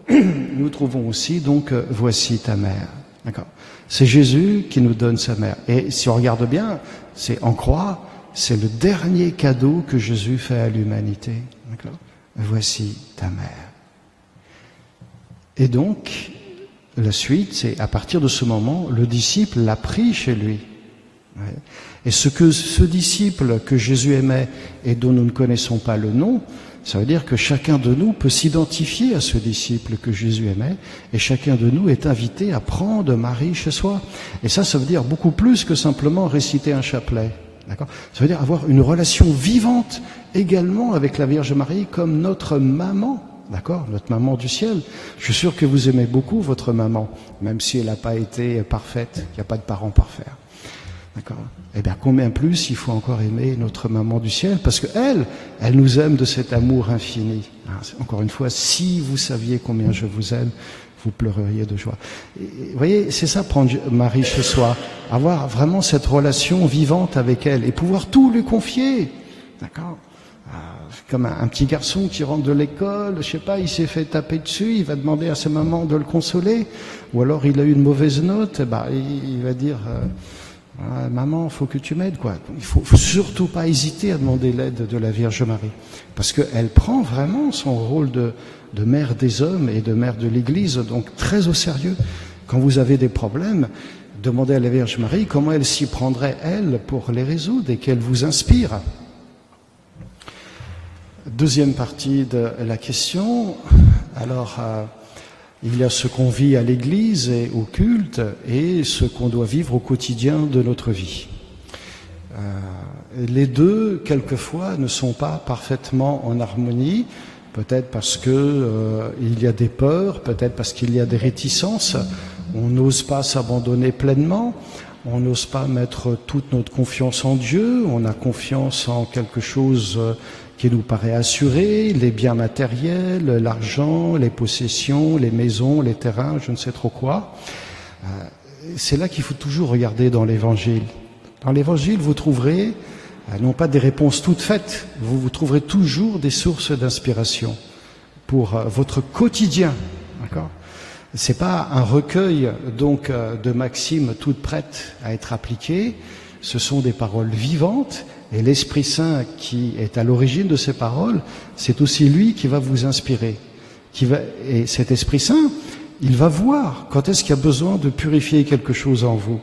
nous trouvons aussi donc voici ta mère. D'accord ? C'est Jésus qui nous donne sa mère. Et si on regarde bien, c'est en croix, c'est le dernier cadeau que Jésus fait à l'humanité. D'accord ? Voici ta mère. Et donc, la suite, c'est à partir de ce moment, le disciple l'a pris chez lui. Et ce disciple que Jésus aimait et dont nous ne connaissons pas le nom, ça veut dire que chacun de nous peut s'identifier à ce disciple que Jésus aimait et chacun de nous est invité à prendre Marie chez soi. Et ça veut dire beaucoup plus que simplement réciter un chapelet. D'accord ? Ça veut dire avoir une relation vivante également avec la Vierge Marie comme notre maman. D'accord ? Notre maman du ciel. Je suis sûr que vous aimez beaucoup votre maman, même si elle n'a pas été parfaite. Il n'y a pas de parents parfaits. D'accord ? Eh bien, combien plus il faut encore aimer notre maman du ciel, parce que elle nous aime de cet amour infini. Encore une fois, si vous saviez combien je vous aime, vous pleureriez de joie. Et, vous voyez, c'est ça, prendre Marie chez soi, avoir vraiment cette relation vivante avec elle et pouvoir tout lui confier. D'accord ? Comme un petit garçon qui rentre de l'école, je sais pas, il s'est fait taper dessus, il va demander à sa maman de le consoler, ou alors il a eu une mauvaise note, il va dire maman, faut que tu m'aides, quoi. Il faut surtout pas hésiter à demander l'aide de la Vierge Marie, parce qu'elle prend vraiment son rôle de mère des hommes et de mère de l'Église, donc très au sérieux. Quand vous avez des problèmes, demandez à la Vierge Marie comment elle s'y prendrait, elle, pour les résoudre et qu'elle vous inspire. Deuxième partie de la question. Alors, il y a ce qu'on vit à l'église et au culte et ce qu'on doit vivre au quotidien de notre vie. Les deux, quelquefois, ne sont pas parfaitement en harmonie, peut-être parce que il y a des peurs, peut-être parce qu'il y a des réticences. On n'ose pas s'abandonner pleinement, on n'ose pas mettre toute notre confiance en Dieu, on a confiance en quelque chose qui nous paraît assuré, les biens matériels, l'argent, les possessions, les maisons, les terrains, je ne sais trop quoi. C'est là qu'il faut toujours regarder dans l'Évangile. Dans l'Évangile, vous trouverez non pas des réponses toutes faites, vous trouverez toujours des sources d'inspiration pour votre quotidien. D'accord ? C'est pas un recueil donc de maximes toutes prêtes à être appliquées. Ce sont des paroles vivantes. Et l'Esprit Saint qui est à l'origine de ces paroles, c'est aussi lui qui va vous inspirer. Et cet Esprit Saint, il va voir quand est-ce qu'il y a besoin de purifier quelque chose en vous.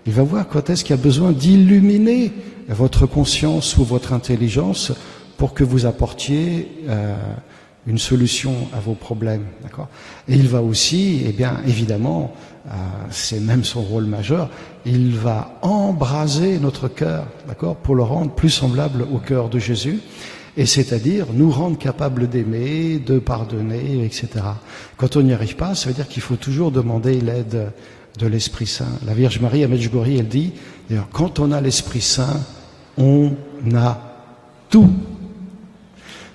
Il va voir quand est-ce qu'il y a besoin d'illuminer votre conscience ou votre intelligence pour que vous apportiez une solution à vos problèmes, d'accord? Et il va aussi, eh bien, évidemment, c'est même son rôle majeur, il va embraser notre cœur, d'accord, pour le rendre plus semblable au cœur de Jésus, et c'est-à-dire nous rendre capables d'aimer, de pardonner, etc. Quand on n'y arrive pas, ça veut dire qu'il faut toujours demander l'aide de l'Esprit Saint. La Vierge Marie à Medjugorje, elle dit, d'ailleurs, quand on a l'Esprit Saint, on a tout.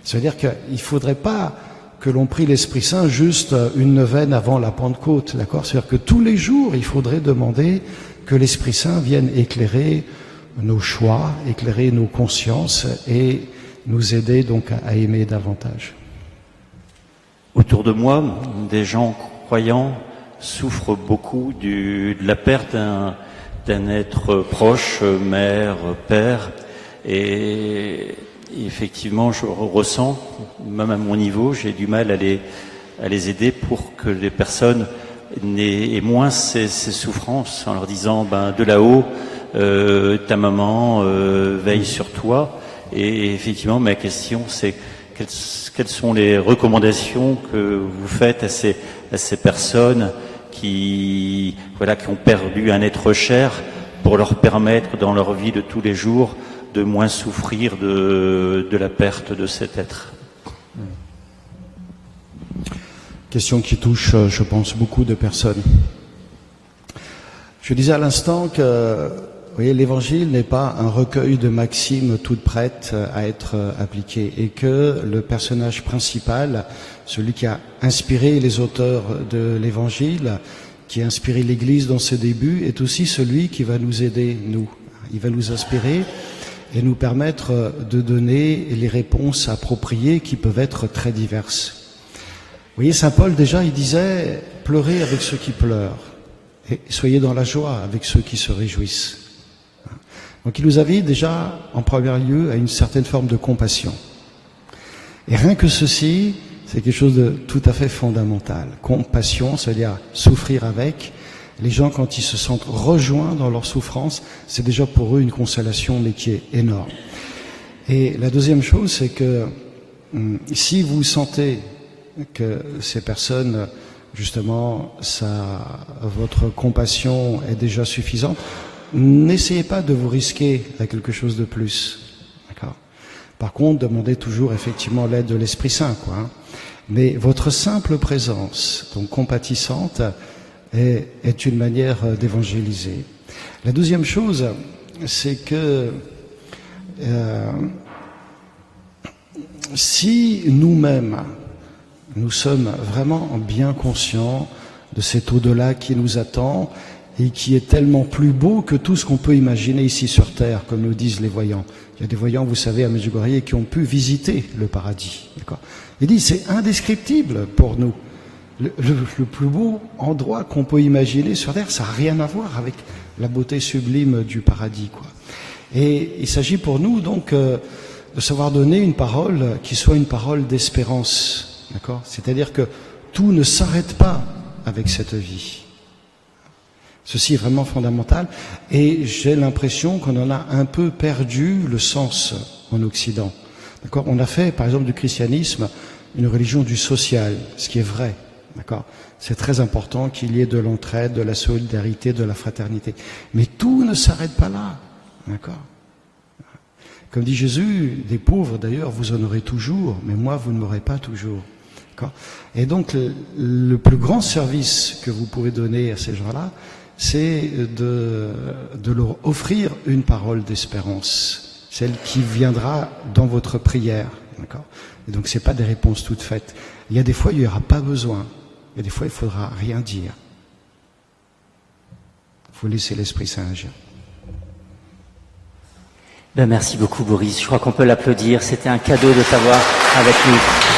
C'est-à-dire qu'il ne faudrait pas que l'on prie l'Esprit Saint juste une neuvaine avant la Pentecôte, d'accord? C'est-à-dire que tous les jours, il faudrait demander que l'Esprit Saint vienne éclairer nos choix, éclairer nos consciences et nous aider donc à aimer davantage. Autour de moi, des gens croyants souffrent beaucoup de la perte d'un être proche, mère, père, et effectivement, je ressens, même à mon niveau, j'ai du mal à les aider pour que les personnes aient moins ces souffrances, en leur disant, de là-haut, ta maman veille sur toi. Et effectivement, ma question, c'est quelles sont les recommandations que vous faites à ces personnes qui ont perdu un être cher, pour leur permettre, dans leur vie de tous les jours, de moins souffrir de la perte de cet être. Question qui touche, je pense, beaucoup de personnes. Je disais à l'instant que, vous voyez, l'Évangile n'est pas un recueil de maximes toutes prêtes à être appliquées, et que le personnage principal, celui qui a inspiré les auteurs de l'Évangile, qui a inspiré l'Église dans ses débuts, est aussi celui qui va nous aider, nous. Il va nous inspirer et nous permettre de donner les réponses appropriées qui peuvent être très diverses. Vous voyez, saint Paul, déjà, il disait « Pleurez avec ceux qui pleurent et soyez dans la joie avec ceux qui se réjouissent ». Donc il nous invite déjà, en premier lieu, à une certaine forme de compassion. Et rien que ceci, c'est quelque chose de tout à fait fondamental. Compassion, c'est-à-dire souffrir avec. Les gens, quand ils se sentent rejoints dans leur souffrance, c'est déjà pour eux une consolation, mais qui est énorme. Et la deuxième chose, c'est que si vous sentez que ces personnes, justement, votre compassion est déjà suffisante, n'essayez pas de vous risquer à quelque chose de plus. D'accord ? Par contre, demandez toujours effectivement l'aide de l'Esprit Saint, quoi. Hein. Mais votre simple présence, donc compatissante, est une manière d'évangéliser. La deuxième chose, c'est que si nous-mêmes, nous sommes vraiment bien conscients de cet au-delà qui nous attend et qui est tellement plus beau que tout ce qu'on peut imaginer ici sur Terre, comme nous disent les voyants. Il y a des voyants, vous savez, à Medjugorje, qui ont pu visiter le paradis. D'accord ? Il dit, c'est indescriptible pour nous. Le plus beau endroit qu'on peut imaginer sur Terre, ça n'a rien à voir avec la beauté sublime du paradis, quoi. Et il s'agit pour nous, donc, de savoir donner une parole qui soit une parole d'espérance. D'accord ? C'est-à-dire que tout ne s'arrête pas avec cette vie. Ceci est vraiment fondamental, et j'ai l'impression qu'on en a un peu perdu le sens en Occident. D'accord ? On a fait, par exemple, du christianisme une religion du social, ce qui est vrai. D'accord ? C'est très important qu'il y ait de l'entraide, de la solidarité, de la fraternité. Mais tout ne s'arrête pas là. D'accord ? Comme dit Jésus, des pauvres d'ailleurs, vous en aurez toujours, mais moi, vous ne m'aurez pas toujours. D'accord ? Et donc, le plus grand service que vous pouvez donner à ces gens-là, c'est de leur offrir une parole d'espérance, celle qui viendra dans votre prière. D'accord ? Et donc, c'est pas des réponses toutes faites. Il y a des fois, il n'y aura pas besoin. Il y a des fois, il faudra rien dire. Il faut laisser l'Esprit Saint agir. Merci beaucoup, Boris. Je crois qu'on peut l'applaudir. C'était un cadeau de t'avoir avec nous.